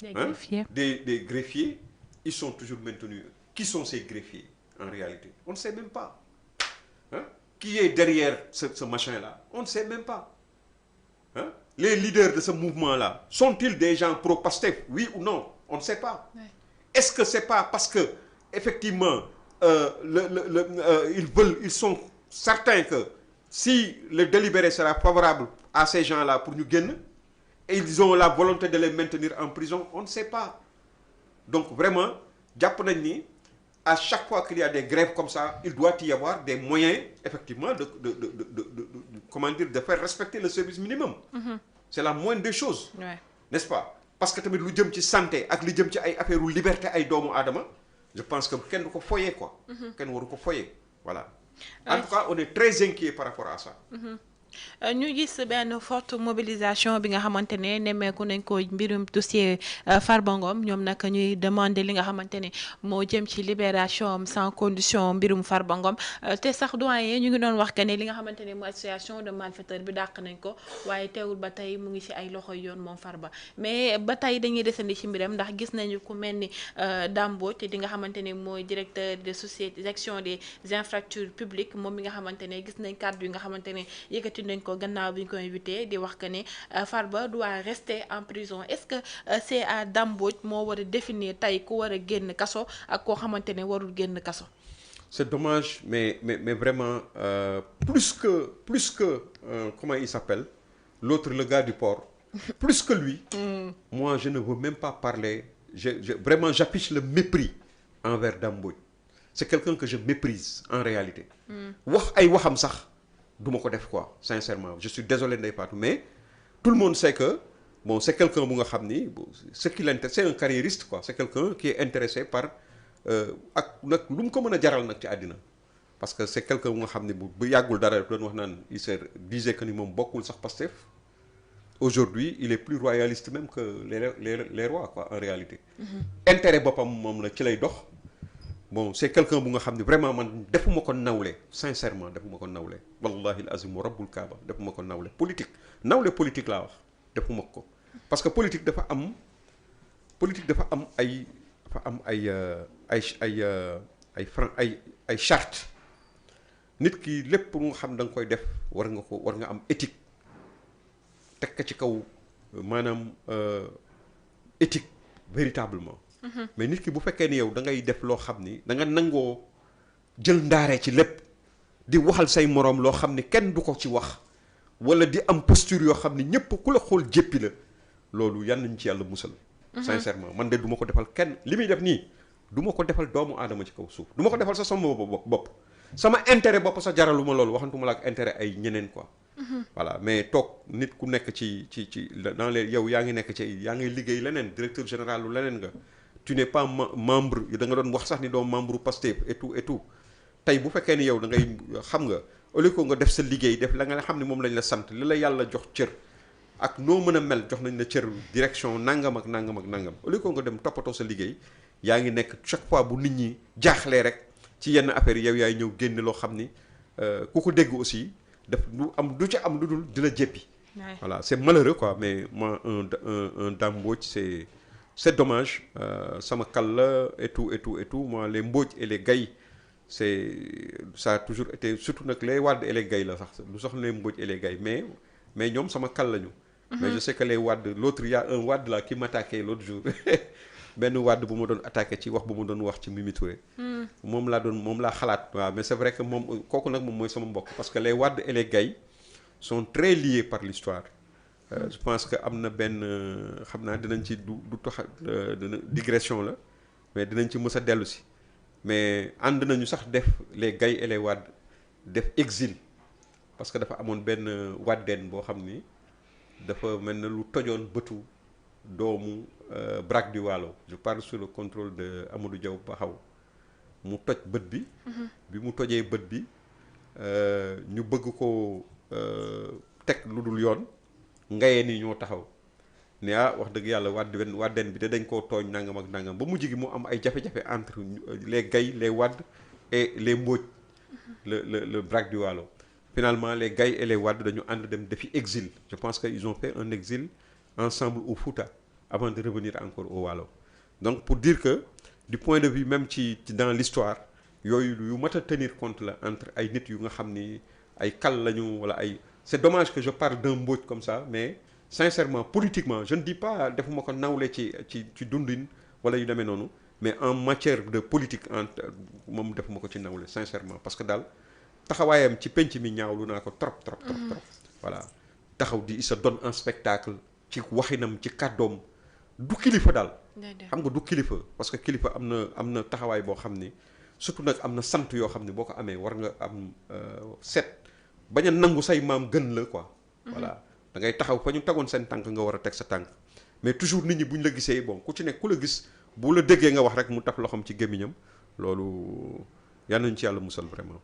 Speaker 4: des greffiers ils sont toujours maintenus. Qui sont ces greffiers en réalité? On ne sait même pas. Qui est derrière ce machin-là? On ne sait même pas. Les leaders de ce mouvement-là, sont-ils des gens pro-Pastef? Oui ou non? On ne sait pas. Est-ce que c'est pas parce que effectivement ils sont certains que si le délibéré sera favorable à ces gens-là pour ñu génn et ils ont la volonté de les maintenir en prison? On ne sait pas. Donc vraiment jàpp nañ ni à chaque fois qu'il y a des grèves comme ça il doit y avoir des moyens effectivement de comment dire de faire respecter le service minimum. C'est la moindre des choses. N'est-ce pas? Parce que tamit lu jëm ci santé ak lu jëm ci ay affaire u liberté ay doomu aadama je pense que kenn du ko foyee quoi. kenn waru ko foyee voilà. En tout cas on est très inquiet par rapport à ça.
Speaker 3: ñu gis benn forte mobilisation bi nga xamante ne nemmeeku nañ ko mbirum dossier Farba Ngom ñoom nag ñuy demander li nga xamante ne moo jëm ci libération sans condition mbirum Farba Ngom te sax doyen ñu ngi doon wax que ne li nga xamante ne mooy association de malfaiteurs bi dàq nañ ko waaye teewul ba tey mu ngi ci ay loxoy yoon moom Farba mais ba tey dañuy desandi ci mbiram ndax gis nañu ku mel ni Dame Mbodj te di nga xamante ne mooy directeur de société gestion des infrastructures publiques moom mi nga xamante ne gis nañ kàddu yi nga xamante ne yëkkati nañ ko gannaaw bi ñu ko invité di wax que ne Farba doit rester en prison est-ce que c'est à Dame Mbodj moo war a définir tey ku war a génn kaso ak koo xamante ne warul génn kaso.
Speaker 4: C'est dommage mais vraiment plus que comment il s'appelle l'autre le gars du port plus que lui moi je ne veux même pas parler vraiment j'affiche le mépris envers Dame Mbodj c'est quelqu'un que je méprise en réalité wax ay waxam sax duma ko def quoi sincèrement je suis désolé Ndeye Fatou mais tout le monde sait que bon c'est quelqu'un bu nga xam ni ce qui l'intéresse c'est un carriériste quoi c'est quelqu'un qui est intéressé par ak nag lu mu ko mën a jaral nag ci àddina parce que c'est quelqu'un bu nga xam ne bu yàggul dara doon wax naan il se disait que ni moom bokkul sax Pastef aujourd'hui il est plus royaliste même que les rois quoi en réalité intérêt boppam moom la ci lay dox bon c'est quelqu'un bu nga xam ne vraiment man defuma ko nawle sincèrement defuma ko nawle wallahi al-azim wa rabbul kaaba defuma ko nawle politique laa wax defuma ko parce que politique dafa am ay charte nit ki lépp lu nga xam da nga koy def war nga am éthique teg ko ci kaw maanaam éthique véritablement mais nit ki bu fekkee ni yow da ngay def loo xam ni da nga nangoo jël ndaare ci lépp di waxal say moroom loo xam ni kenn du ko ci wax wala di am posture yoo xam ni ñëpp ku la xool jéppi la loolu yan nañ ci yàlla musal sincèrement man de du ma ko defal kenn li muy def nii du ma ko defal doomu aadama ci kaw suuf du ma ko defal sa sama bopp sama intérêt bopp sa jaraluma loolu waxantuma la ak intérêt ay ñeneen quoi voilà mais toog nit ku nekk ci dans les yow yaa ngi nekk ci yaa ngi liggéey leneen directeur général lu leneen nga tu n'es pas membre da nga doon wax sax ni doo membre Pastef et tout tey bu fekkee ni yow da ngay xam nga au lieu que nga def sa liggéey def la nga xam ne moom lañ la sant li la yàlla jox cër ak noo mën a mel jox nañ la cër direction nangam ak nangam au lieu que nga dem toppatoo sa liggéey yaa ngi nekk chaque fois bu nit ñi jaaxlee rek ci yenn affaires yi yow yaay ñëw génne loo xam ni ku ko dégg aussi daf du ci am lu dul di la jéppi voilà c'est malheureux quoi mais moi un Dame Mbodj c'est dommage sama kal la et tout moi les Mbodj et les Gaye ça a toujours été surtout nag les Wade et les Gaye la sax lu soxla les Mbodj et les Gaye mais ñoom sama kal lañu mais je sais que les Wade l'autre y a un Wade là qui m'attaquait l'autre jour benn Wade bu ma doon attaqué ci wax bu ma doon wax ci Mimi Touré moom laa xalaat waaw mais c'est vrai que moom kooku nag moom mooy sama mbokk parce que les Wade et les Gaye sont très liés par l'histoire je pense que am na benn xam naa dinañ ci du tax digression la mais dinañ ci mës a dellu si mais ànd nañu sax def les Gaye et les Wade def exil parce que dafa amoon benn waddeen boo xam ni dafa mel na lu tojoon bëtu doomu Braque du Waalo je parle sous le contrôle de Amadou Diaw Baxaw mu toj bët bi bi mu tojee bët bi ñu bëgg ko teg lu dul yoon ngayee ni ñoo taxaw ne wax dëgg yàlla waddeen bi te dañ koo tooñ nangam ak nangam ba mujj gi mu am ay jafe-jafe entre les Gaye les Wade et les Mbodj le Braque du Waalo finalement les Gaye et les Wade dañu ànd dem defi exil je pense que ils ont fait un exil ensemble au Fouta avant de revenir encore au Waalo donc pour dire que du point de vue même ci dans l'histoire yooyu yu mat a tenir compte la entre ay nit yu nga xam ni ay kal lañu wala ay c'est dommage que je parle d'un Mbodj comme ça mais sincèrement politiquement je ne dis pas defuma ko nawle ci dundin wala yu demee noonu mais en matière de politique moom defuma ko ci nawle sincèrement parce que daal taxawaayam ci penc mi ñaawlu naa ko trop voilà taxaw di sa donne un spectacle ci waxinam ci kàddoom du kilifa daal xam nga du kilifa parce que kilifa am na taxawaay boo xam ni surtout nag am na sant yoo xam ne boo ko amee war nga am set bañ a nangu say maam gën la quoi voilà da ngay taxaw fa ñu tegoon seen tànk nga war a teg sa tànk mais toujours nit ñi bu ñu la gisee bon ku ci nekk ku la gis bu la déggee nga wax rek mu taf loxoom ci gémmiñam loolu yal nañu ci yàlla musal vraiment.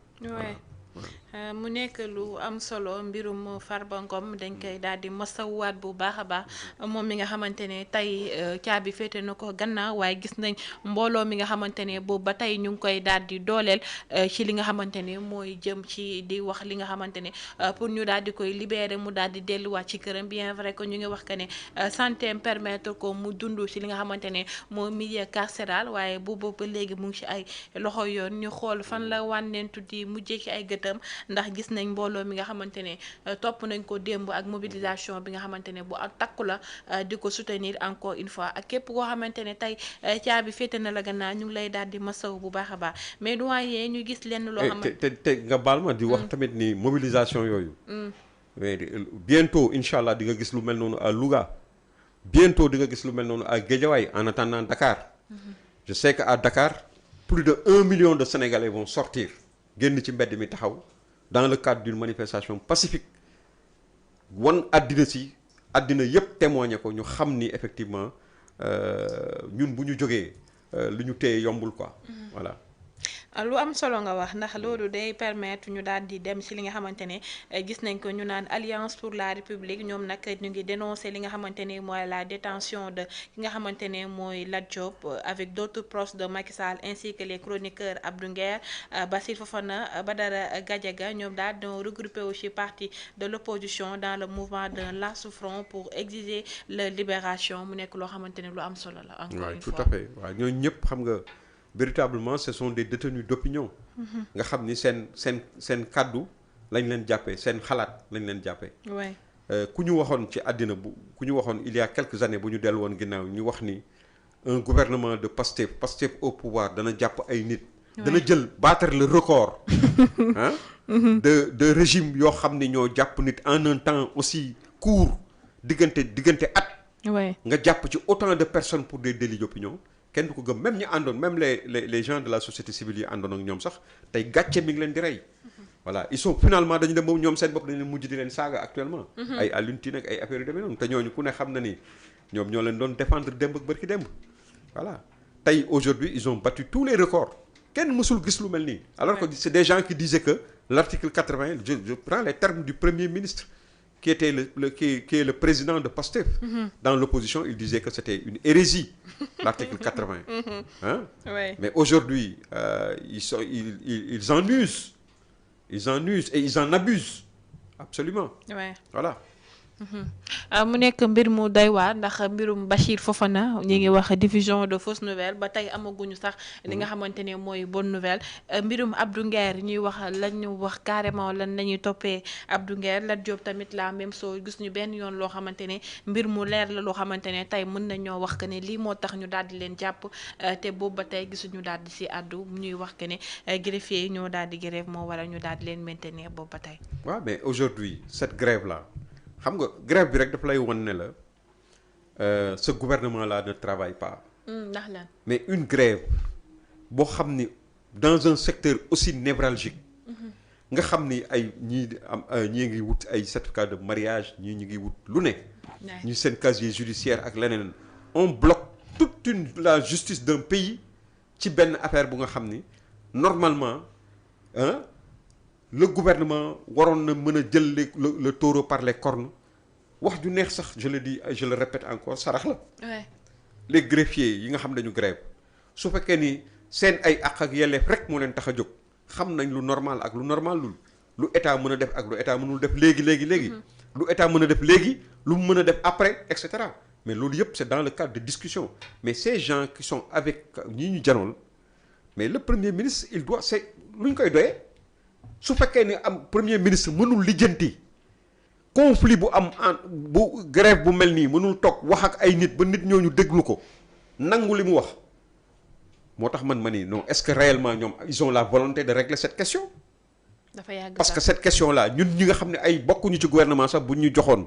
Speaker 3: mu nekk lu am solo mbirum Farba Ngom dañ koy daal di masawuwaat bu baax a baax moom mi nga xamante ne tey caabi féete na ko gannaaw waaye gis nañ mbooloo mi nga xamante ne boobu ba tey ñu ngi koy daal di dooleel ci li nga xamante ne mooy jëm ci di wax li nga xamante ne pour ñu daal di koy libérer mu daal di delluwaat ci këram bien vrai que ñu ngi wax que ne santé permettre ko mu dund ci li nga xamante ne mooy milieu carcéral waaye boobu ba léegi mu ngi ci ay loxo yoon ñu xool fan la wànneentu di mujjee ci ay gëtam ndax gis nañ mbooloo mi nga xamante ne topp nañ ko démb ak mobilisation bi nga xamante ne bu ak takku la di ko soutenir encore une fois ak képp koo xamante ne tey caabi féete na la gannaaw ñu ngi lay daal di masaw bu baax a baax mais doyen ñu gis lenn loo xamante
Speaker 4: te nga baal ma di wax tamit ni mobilisation yooyu mais bientôt incha allah di nga gis lu mel noonu à Louga bientôt di nga gis lu mel noonu à Guédiawaye en attendant Dakar je sais que à Dakar plus de 1 million de Sénégalais vont sortir génn ci mbedd mi taxaw dans le cadre d'une manifestation pacifique wan àddina yépp témoigner ko ñu xam ni effectivement ñun bu ñu jógee lu ñu téye yombul quoi voilà.
Speaker 3: lu am solo nga wax ndax loolu day permettre ñu daal di dem ci li nga xamante ne gis nañ ko ñu naan Alliance pour la République ñoom nag ñu ngi dénoncer li nga xamante ne mooy la détention de ki nga xamante ne mooy Lat Diop avec d'autres proches de Macky Sall ainsi que les chroniqueurs Abdou Nguer Bassirou Fofana Badara Gadiaga ñoom daal di regroupé aussi parti de l'opposition dans le mouvement de Lassou Front pour exiger leur libération mu nekk loo xamante ne lu am solo la. encore une fois
Speaker 4: tout à fait waaw ñooñu ñëpp xam nga. véritablement ce sont des détenus d'opinion nga xam ni seen kàddu lañ leen jàppee seen xalaat lañ leen jàppee ku ñu waxoon ci àddina ku ñu waxoon il y a quelques années bu ñu dellu woon ginnaaw ñu wax ni un gouvernement de Pastef au pouvoir dana jàpp ay nit dana jël battre le record ah de régime yoo xam ni ñoo jàpp nit en un temps aussi court diggante at nga jàpp ci autant de personnes pour des délits d'opinion kenn du ko gëm même ñi àndoon même les gens de la société civile yi àndoon ak ñoom sax tey gàcce mi ngi leen di rey voilà ils sont finalement dañu dem boobu ñoom seen bopp dañu leen mujj di leen saaga actuellement ay Alioune Tine ak ay affaires yu demee noonu te ñooñu ku ne xam na ni ñoom ñoo leen doon défendre démb ak bërki démb voilà tey aujourd'hui ils ont battu tous les records kenn mësul gis lu mel nii alors que c'est des gens qui disaient que l'article 80 je prends les termes du premier ministre qui était qui est le président de Pastef dans l'opposition il disait que c'était une hérésie l'article 80 hein mais aujourd'hui ils en usent et ils en abusent absolument voilà
Speaker 3: mu nekk mbir mu doy waar ndax mbirum Bachir Fofana ñi ngi wax diffusion de fausses nouvelles ba tey amaguñu sax li nga xamante ne mooy bonne nouvelle mbirum Abdou Nguer ñuy wax lañu wax carrément lan lañuy toppee Abdou Nguer Lat Diop tamit la même chose gis ñu benn yoon loo xamante ne mbir mu leer la loo xamante ne tey mën nañoo wax que ne lii moo tax ñu daal di leen jàpp te boobu ba tey gisuñu daal di ci àddu ñuy wax que ne greffier yi ñoo daal di grève moo waral ñu daal di leen maintenir boobu ba tey.
Speaker 4: waaw mais aujourd'hui cette grève là xam nga grève bi rek dafa lay won ne la ce gouvernement là ne travaille pas.
Speaker 3: ndax lan
Speaker 4: mais une grève boo xam ni dans un secteur aussi névralgique nga xam ni ay ñii ngi wut ay certificat de mariage ñii ñu ngi wut lu ne ñu seen casier judiciaire ak leneen on bloque toute la justice d'un pays ci benn affaire bu nga xam ni normalement le gouvernement waroon na mën a jël le taureau par les cornes wax ju neex sax je le dis je le répète encore sarax la les greffiers yi nga xam dañu grève su fekkee ni seen ay àq ak yelleef rek moo leen tax a jóg xam nañ lu normal ak lu normal lu état mën a def ak lu état mënul def léegi lu état mën a def léegi lu mu mën a def après et cetera mais loolu yëpp c'est dans le cadre de discussion mais ces gens qui sont avec ñi ñu janool mais le premier ministre il doit c'est lu ñu koy doyee su fekkee ni am premier ministre mënul lijjanti conflit bu am bu grève bu mel nii mënul toog wax ak ay nit ba nit ñooñu déglu ko nangu li mu wax moo tax man ma ni non est-ce que réellement ñoom ils ont la volonté de régler cette question
Speaker 3: dafa yàgg
Speaker 4: parce que cette question là ñun ñi nga xam ne ay bokkuñu ci gouvernement sax bu ñu joxoon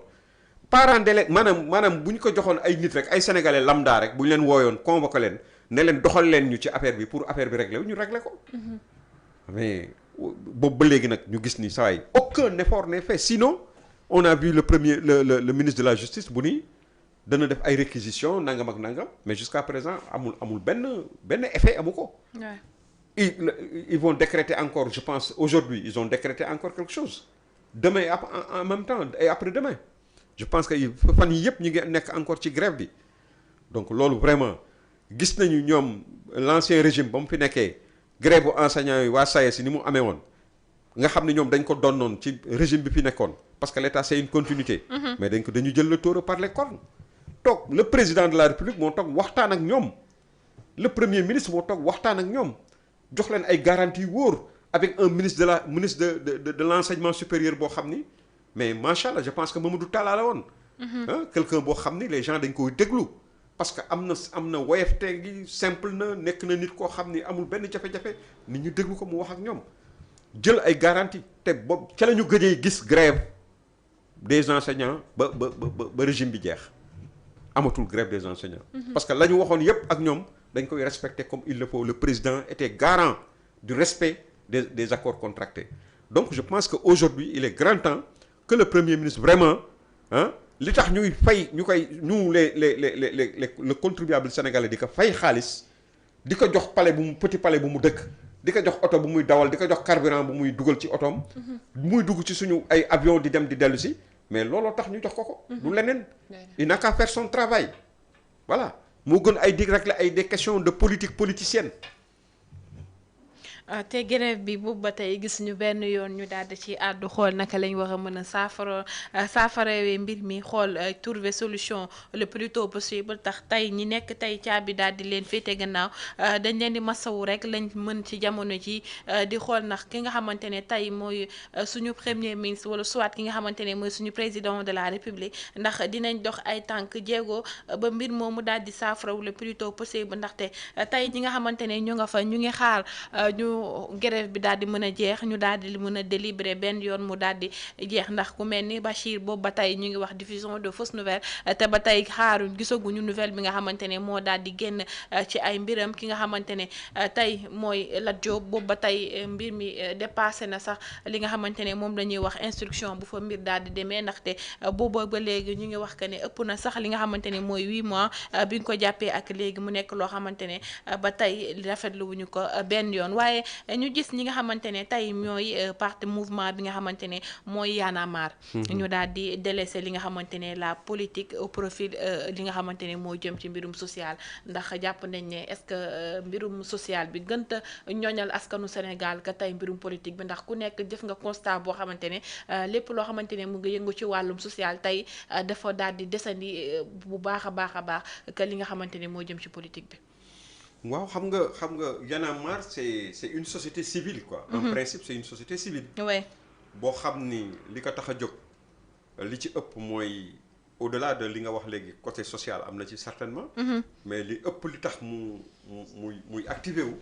Speaker 4: parent d'élève maanaam bu ñu ko joxoon ay nit rek ay sénégalais lambda rek bu ñu leen wooyoon convoqué leen ne leen doxal leen ñu ci affaire bi pour affaire bi régler wu ñu régler ko mais boobu ba léegi nag ñu gis ni saa yi aucun effort n'est fait sinon on a vu le ministre de la justice bu ni dana def ay réquisitions nangam ak nangam mais jusqu'à présent amul benn effet amu ko. Ils vont décréter encore je pense aujourd'hui ils ont décrété encore quelque chose demain en même temps et après-demain je pense que fan yi yëpp ñu ngi nekk encore ci grève bi donc loolu vraiment gis nañu ñoom l'ancien régime ba mu fi nekkee grève bu enseignants yi waa SAES ni mu amee woon nga xam ne ñoom dañ ko donnoon ci régime bi fi nekkoon parce que l'État c'est une continuité mais dañu jël le taureau par les cornes toog le président de la République moo toog waxtaan ak ñoom le premier ministre moo toog waxtaan ak ñoom jox leen ay garanties wóor avec un ministre de l'enseignement supérieur boo xam ni mais macha allah je pense que Mamadou Talla la woon quelqu'un boo xam ni les gens dañ koy déglu parce que am na woyefte gi simple na nekk na nit koo xam ni amul benn jafe-jafe nit ñu déglu ko mu wax ak ñoom jël ay garanties te boobu ca la ñu gëjee gis grève des enseignants ba régime bi jeex amatul grève des enseignants parce que la ñu waxoon yépp ak ñoom dañ koy respecter comme il le faut le président était garant du respect des accords contractés donc je pense que aujourd'hui il est grand temps que le premier ministre vraiment li tax ñuy fay le contribuable sénégalais di ko fay xaalis di ko jox petit palais bu mu dëkk di ko jox oto bu muy dawal di ko jox carburant bu muy dugal ci otoom muy dugg ci suñu ay avion di dem di dellu si mais looloo tax ñu jox ko du leneen il n'a qu'à faire son travail voilà moo gën ay di régler ay des questions de politique politicienne
Speaker 3: te grève bi boobu ba tey gis ñu benn yoon ñu daal di ci àddu xool naka lañ war a mën a saafarawee mbir mi xool trouver solution le plus tôt possible tax tey ñi nekk tey caabi daal di leen féete gannaaw dañ leen di masawu rek lañ mën ci jamono ji di xool ndax ki nga xamante ne tey mooy suñu premier ministre wala soit ki nga xamante ne mooy suñu président de la république ndax dinañ dox ay tànk jéego ba mbir moomu daal di saafaraw le plus tôt possible ndaxte tey ñi nga xamante ne ñu nga fa ñu ngi xaar grève bi daal di mën a jeex ñu daal di mën a délibéré benn yoon mu daal di jeex ndax ku mel ni Bachir boobu ba tey ñu ngi wax diffusion de fausses nouvelles te ba tey xaaruñ gisaguñu nouvelle bi nga xamante ne moo daal di génn ci ay mbiram ki nga xamante ne tey mooy Lat Diop boobu ba tey mbir mi dépassé na sax li nga xamante ne moom la ñuy wax instruction bu fa mbir daal di demee ndaxte boobu ba léegi ñu ngi wax que ne ëpp na sax li nga xamante ne mooy 8 mois bi nga ko jàppee ak léegi mu nekk loo xamante ne ba tey rafetlu wuñu ko benn yoon waaye ñu gis ñi nga xamante ne tey ñooy parti mouvement bi nga xamante ne mooy Y'en a marre ñu daal di délaisser li nga xamante ne la politique au profil li nga xamante ne moo jëm ci mbirum social ndax jàpp nañ ne est-ce que mbirum social bi gënta ñoñal askanu Sénégal ka tey mbirum politique bi ndax ku nekk def nga constat boo xamante ne lépp loo xamante ne mu ngi yëngu ci wàllum social tey dafa daal di desandi bu baax a baax que li nga xamante ne moo jëm ci politique bi.
Speaker 4: waaw xam nga Y'en a marre c'est une société civile quoi. En principe c'est une société civile.
Speaker 3: oui
Speaker 4: boo xam ni li ko tax a jóg li ci ëpp mooy au-delà de li nga wax léegi côté social am na ci certainement. mais li ëpp li tax muy activé wu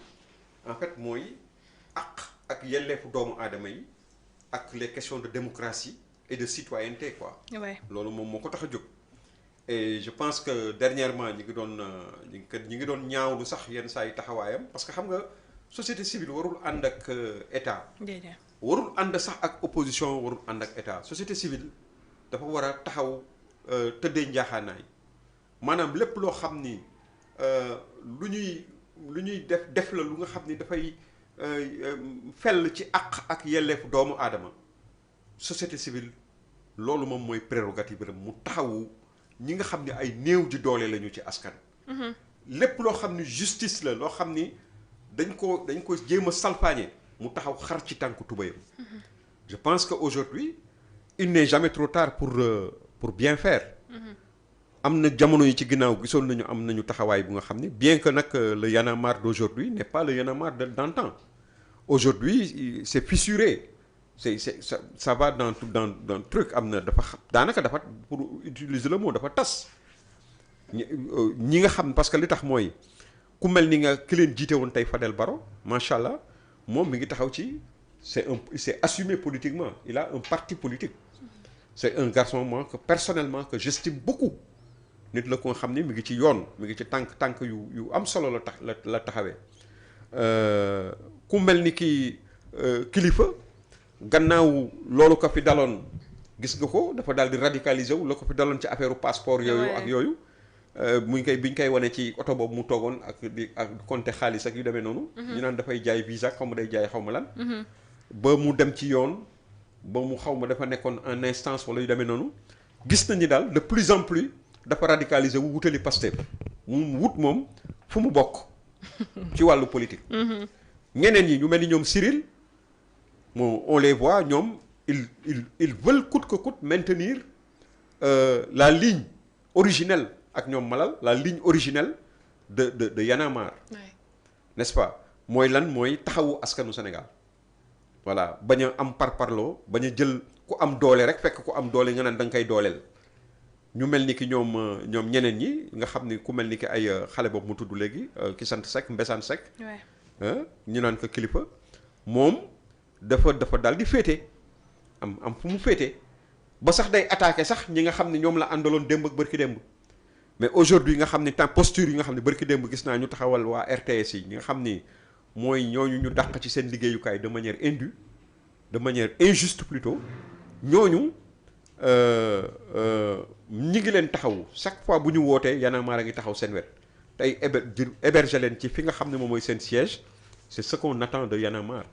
Speaker 4: en fait mooy ak yelleefu doomu aadama yi ak les questions de démocratie et de citoyenneté quoi.
Speaker 3: oui
Speaker 4: loolu moom moo ko tax a jóg. et je pense que dernièrement ñi ngi doon ñaawlu sax yenn saa yi taxawaayam parce que xam nga société civile warul ànd ak état.
Speaker 3: déedéet.
Speaker 4: warul ànd sax ak opposition warul ànd ak état société civile dafa war a taxaw tëddee njaaxaanaay maanaam lépp loo xam ni lu ñuy def la lu nga xam ni dafay fell ci àq ak yelleefu doomu aadama société civile loolu moom mooy prérogative bi mu taxawu ñi nga xam ni ay néew ji doole lañu ci askan. lépp loo xam ni justice la loo xam ni dañ ko jéem a salfaañe mu taxaw xar ci tànku tubayam. je pense que aujourd'hui il n'est jamais trop tard pour bien faire. am na jamono yi ci ginnaaw gisoon nañu am nañu taxawaay bu nga xam ni bien que nag le Y en a marre d'aujourd'hui n'est pas le Y en a marre d'antan. Aujourd'hui c'est fissuré ça va dans truc am na dafa daanaka dafa pour utiliser le mot dafa tas ñi nga xam parce que li tax mooy ku mel ni nga ki leen jiite woon tey Fadel Barro macha allah moom mi ngi taxaw ci c'est assumé politiquement il a un parti politique c'est un garçon moi que personnellement que j'estime beaucoup nit la ko nga xam ni mi ngi ci yoon mi ngi ci tànk yu am solo la taxawee ku mel ni ki kilifa gannaaw loolu ko fi daloon gis nga ko dafa daal di radicaliser wu la ko fi daloon ci affaire passeport yooyu ak yooyu biñ koy wane ci oto boobu mu toogoon ak compter xaalis ak yu demee noonu ñu naan dafay jaay visa xaw ma day jaay xaw ma lan ba mu dem ci yoon ba mu xaw ma dafa nekkoon en instance wala yu demee noonu gis nañu daal de plus en plus dafa radicaliser wu wutali Pastef mu wut moom fu mu bokk ci wàllu politique ñeneen ñi ñu mel ni ñoom Cyril moom on les voit ñoom ils veulent coûte que coûte maintenir la ligne originelle ak ñoom Malal la ligne originelle de Y en a marre n'est-ce pas mooy lan mooy taxawu askanu Sénégal voilà bañ a am parparloo bañ a jël ku am doole rek fekk ku am doole nga naan da nga koy dooleel ñu mel ni ki ñoom ñeneen ñi nga xam ni ku mel ni ki ay xale boobu mu tudd léegi ki sant Seck Mbessane Seck ñu naan ko kilifa moom dafa daal di féete am fu mu féete ba sax day attaqué sax ñi nga xam ne ñoom la àndaloon démb ak bërki démb mais aujourd'hui nga xam ne temps posture yi nga xam ne bërki démb gis naa ñu taxawal waa RTS yi ñi nga xam ni mooy ñooñu ñu dàq ci seen liggéeyukaay de manière indue de manière injuste plutôt ñooñu ñi ngi leen taxawu chaque fois bu ñu wootee Y en a marre a ngi taxaw seen wet tey héberger leen ci fi nga xam ne moom mooy seen siège c'est ce qu'on attend de Y en a marre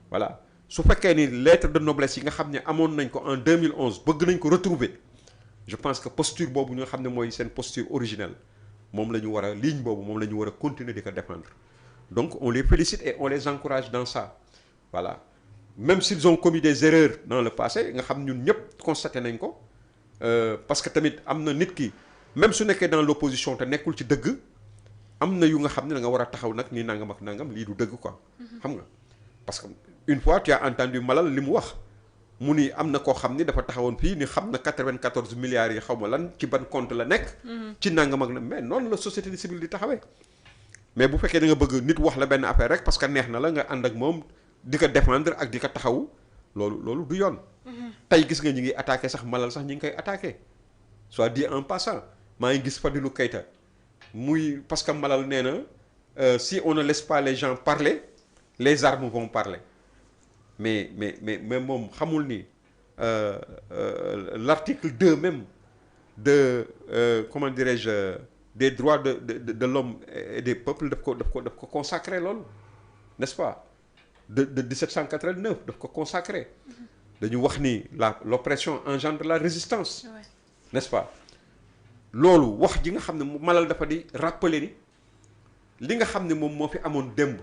Speaker 4: voilà su fekkee ni lettre de noblesse yi nga xam ne amoon nañ ko en 2011 bëgg nañ ko retrouver je pense que posture boobu nga xam ne mooy seen posture originelle moom la ñu war a ligne boobu moom la ñu war a continuer di ko défendre donc on les félicite et on les encourage dans ça voilà même s'ils ont commis des erreurs dans le passé nga xam ñun ñëpp constaté nañ ko parce que tamit am na nit ki même su nekkee dans l'opposition te nekkul ci dëgg am na yu nga xam ne da nga war a taxaw nag ni nangam ak nangam lii du dëgg quoi xam nga parce que une fois tu as entendu Malal li mu wax mu ni am na koo xam ni dafa taxawoon fii ni xam na 94 milliards yi xaw ma lan ci ban compte la nekk ci nangam ak na mais noonu la société civile di taxawee mais bu fekkee da nga bëgg nit wax la benn affaire rek parce que neex na la nga ànd ak moom di ko défendre ak di ko taxawu loolu du yoon tey gis nga ñi ngi attaqué sax Malal sax ñi ngi koy attaqué soit dit en passant maa ngi gis Fadilou Keita muy parce que Malal nee na si on ne laisse pas les gens parler les armes vont parler mais moom xamul ni l'article 2 même de comment dirais-je des droits de l'homme et des peuples daf ko consacré loolu n'est-ce pas de 1789 daf ko consacré dañu wax ni l'oppression engendre la résistance n'est-ce pas loolu wax ji nga xam ne Malal dafa di rappeler ni li nga xam ne moom moo fi amoon démb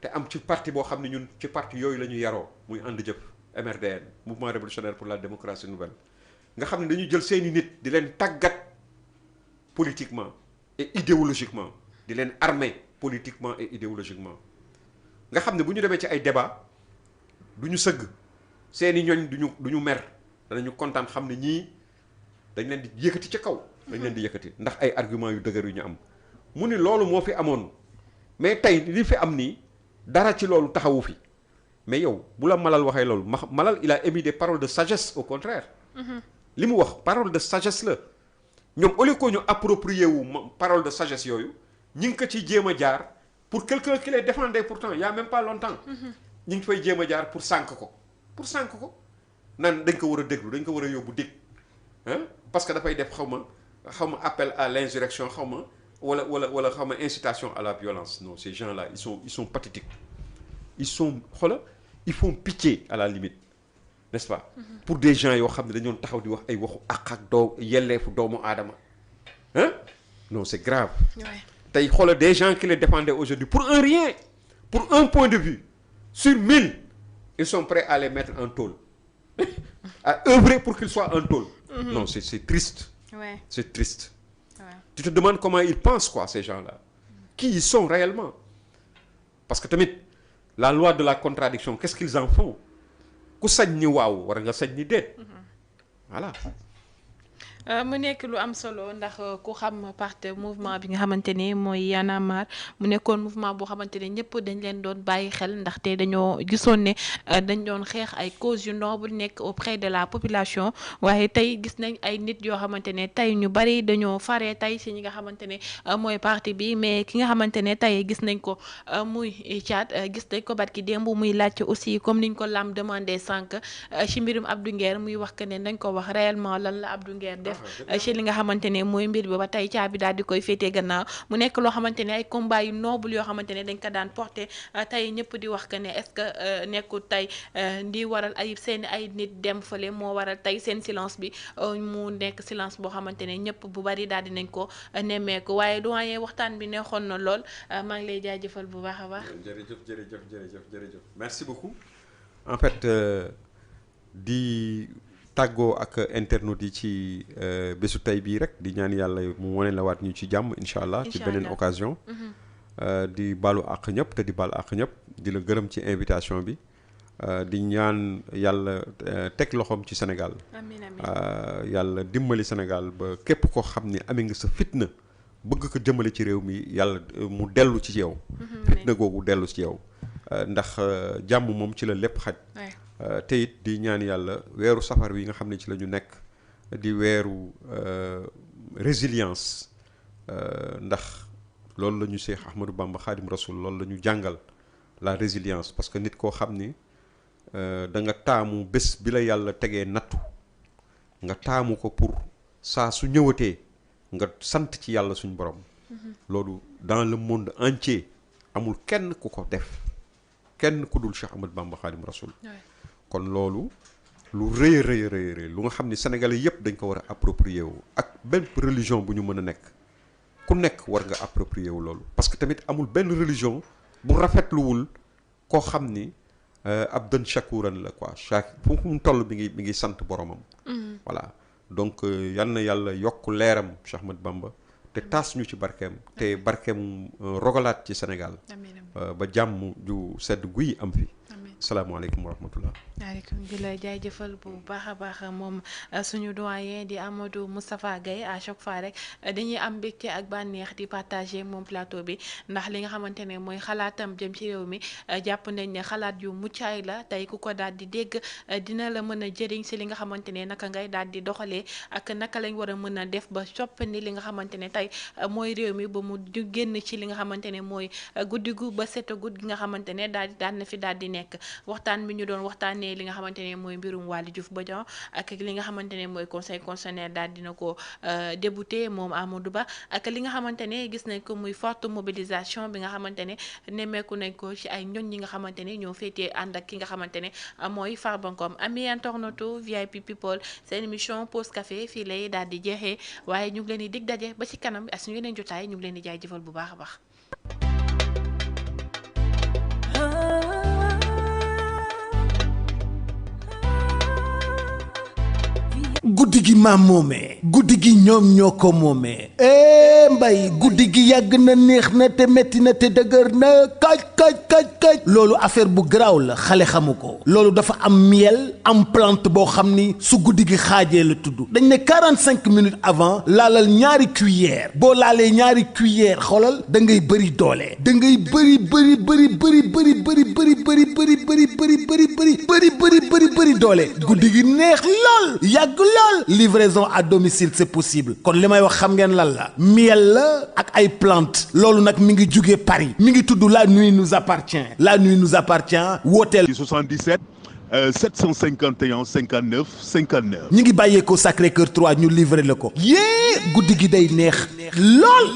Speaker 4: te am ci parti boo xam ne ñun ci parti yooyu la ñu yaroo muy ànd jëf MRDN mouvement révolutionnaire pour la démocratie nouvelle nga xam ne dañu jël seeni nit di leen tàggat politiquement et idéologiquement di leen armer politiquement et idéologiquement nga xam ne bu ñu demee ci ay débat du ñu sëgg seeni ñoñ du ñu mer danañu kontaan xam ne ñii dañ leen di yëkkati ca kaw dañ leen di yëkkati ndax ay arguments yu dëgër yu ñu am mu ni loolu moo fi amoon mais tey li fi am nii dara ci loolu taxawu fi mais yow bu la Malal waxee loolu Malal il a émis des paroles de sagesse au contraire li mu wax parole de sagesse la ñoom au lieu que ñu approprié wu parole de sagesse yooyu ñi ngi ko ci jéem a jaar pour quelqu'un qui les défendait pourtant il y a même pas longtemps ñu ngi fay jéem a jaar pour sànk ko nan dañ ko war a déglu dañ ko war a yóbbu dégg parce que dafay def xaw ma appel à l'insurrection xaw ma wala xaw ma incitation à la violence. Non, ces gens-là ils sont pathétiques, ils font pitié à la limite, n'est-ce pas? Pour des gens yoo xam ne dañoon taxaw di wax ay waxu àq ak yelleefu doomu aadama non, c'est grave. tey xoolal des gens qui les défendaient aujourd'hui pour un rien, pour un point de vue sur 1000, ils sont prêts à les mettre en tôle, à œuvrer pour qu'ils soient en tôle. Non, c'est triste. C'est triste. Tu te demandes comment ils pensent, quoi, ces gens-là. Qui ils sont réellement. Parce que tamit la loi de la contradiction, qu'est-ce qu'ils en font? Ku sañ ni waaw war nga sañ ni déet. Voilà.
Speaker 3: mu nekk lu am solo ndax ku xam parti mouvement bi nga xamante ni mooy Y'en a marre mu nekkoon mouvement boo xamante ne ñëpp dañ leen doon bàyyi xel ndaxte dañoo gisoon ne dañ doon xeex ay causes yu noble nekk auprès de la population waaye tey gis nañ ay nit yoo xamante ne tey ñu bari dañoo faree tey si ñi nga xamante ne mooy parti bi mais ki nga xamante ne tey gis nañ ko muy Thiat gis nañ ko barki démb muy laajte aussi comme niñ ko lam demandé sànq ci mbirum Abdou Nguer muy wax que ne nañ ko wax réellement lan la Abdou Nguer def ci li nga xamante ne mooy mbir bi ba tey caabi daal di koy féetee gannaaw mu nekk loo xamante ne ay combat yu noble yoo xamante ne dañ ko daan porté tey ñëpp di wax que ne est-ce que nekkul tey di waral ay seen ay nit dem fële moo waral tey seen silence bi mu nekk silence boo xamante ne ñëpp bu bari daal di nañ ko nemmeeku waaye doyen waxtaan bi neexoon na lool maa ngi lay jaajëfal bu baax a baax.
Speaker 4: jërëjëf merci beaucoup. En fait di tàggoo ak internautes yi ci bésu tey bii rek di ñaan yàlla mu wane la waat ñu ci jàmm incha allah ci beneen occasion. di baalu àq ñëpp te di baal àq ñëpp di la gërëm ci invitation bi di ñaan yàlla teg loxoom ci Sénégal.
Speaker 3: amiin amiin
Speaker 4: yàlla dimbali Sénégal ba képp koo xam ne amee nga sa fitna bëgg ko jëmale ci réew mi yàlla mu dellu ci yow. fitna googu dellu ci yow ndax jàmm moom ci la lépp xaj. te it di ñaan yàlla weeru safar wi nga xam ne ci la ñu nekk di weeru résilience ndax loolu la ñu Cheikh Ahmadou Bamba Khadim Rasoul loolu la ñu jàngal la résilience parce que nit koo xam ni da nga taamu bés bi la yàlla tegee nattu nga taamu ko pour saa su ñëwatee nga sant ci yàlla suñ borom. loolu dans le monde entier amul kenn ku ko def kenn ku dul Cheikh Ahmadou Bamba Khadim Rasoul. kon loolu lu rëy lu nga xam ni sénégalais yëpp dañ ko war a approprier wu ak benn religion bu ñu mën a nekk ku nekk war nga approprier wu loolu parce que tamit amul benn religion bu rafetluwul koo xam ni abdan shakuran la quoi fu mu toll mi ngi sant boromam. voilà donc yal na yàlla yokk leeram Cheikh Ahmadou Bamba te taas ñu ci barkeem te barkeem rogalaat ci Sénégal ba jàmm ju sedd guy am fi. salaamaaleykum wa rahmatullah.
Speaker 3: waaleykum di la jaajëfal bu baax a baax moom suñu doyen di Amadou Moustapha Gueye à chaque fois rek dañuy am mbégte ak bànneex di partager moom plateau bi ndax li nga xamante ne mooy xalaatam jëm ci réew mi jàpp nañ ne xalaat yu muccaay la tey ku ko daal di dégg dina la mën a jëriñ si li nga xamante ne naka ngay daal di doxalee ak naka lañ war a mën a def ba soppandi li nga xamante ne tey mooy réew mi ba mu génn ci li nga xamante ne mooy guddi gu ba set guddi gi nga xamante ne daal na fi daal di nekk. waxtaan bi ñu doon waxtaanee li nga xamante ne mooy mbirum Waly Diouf Bodian ak li nga xamante ne mooy conseil constitutionnel daal dina ko débouté moom Amadou Ba ak li nga xamante ne gis nañ ko muy forte mobilisation bi nga xamante ne nemmeeku nañ ko ci ay ñoñ ñi nga xamante ne ñoo féetee ànd ak ki nga xamante ne mooy Farba Ngom. ami internaute VIP people seen émission pause café fii lay daal di jeexee waaye ñu ngi leen di dig daje ba ci kanam ak suñu yeneen jotaay ñu ngi leen di jaajëfal bu baax a baax.
Speaker 1: guddi gi maam moomee guddi gi ñoom ñoo ko moomee mbay guddi gi yàgg na neex na te metti na te dëgër na kaj loolu affaire bu garaaw la xale xamu ko loolu dafa am miel am plante boo xam ni su guddi gi xaajee la tudd dañ ne 45 minutes avant laalal ñaari cuillère boo laalee ñaari cuillère xoolal da ngay bëri doole da ngay bëri doole guddi gi neex lool yàgg lool livraison à domicile c'est possible kon li may wax xam ngeen lan la miel la ak ay plantes loolu nag mi ngi jugee Paris mi ngi tudd la nuit nous appartient la nuit nous appartient wooteel
Speaker 2: 77 751 59 59.
Speaker 1: ñi ngi bàyyeekoo Sacré-Cœur 3 ñu livré la ko yée guddi gi day neex lool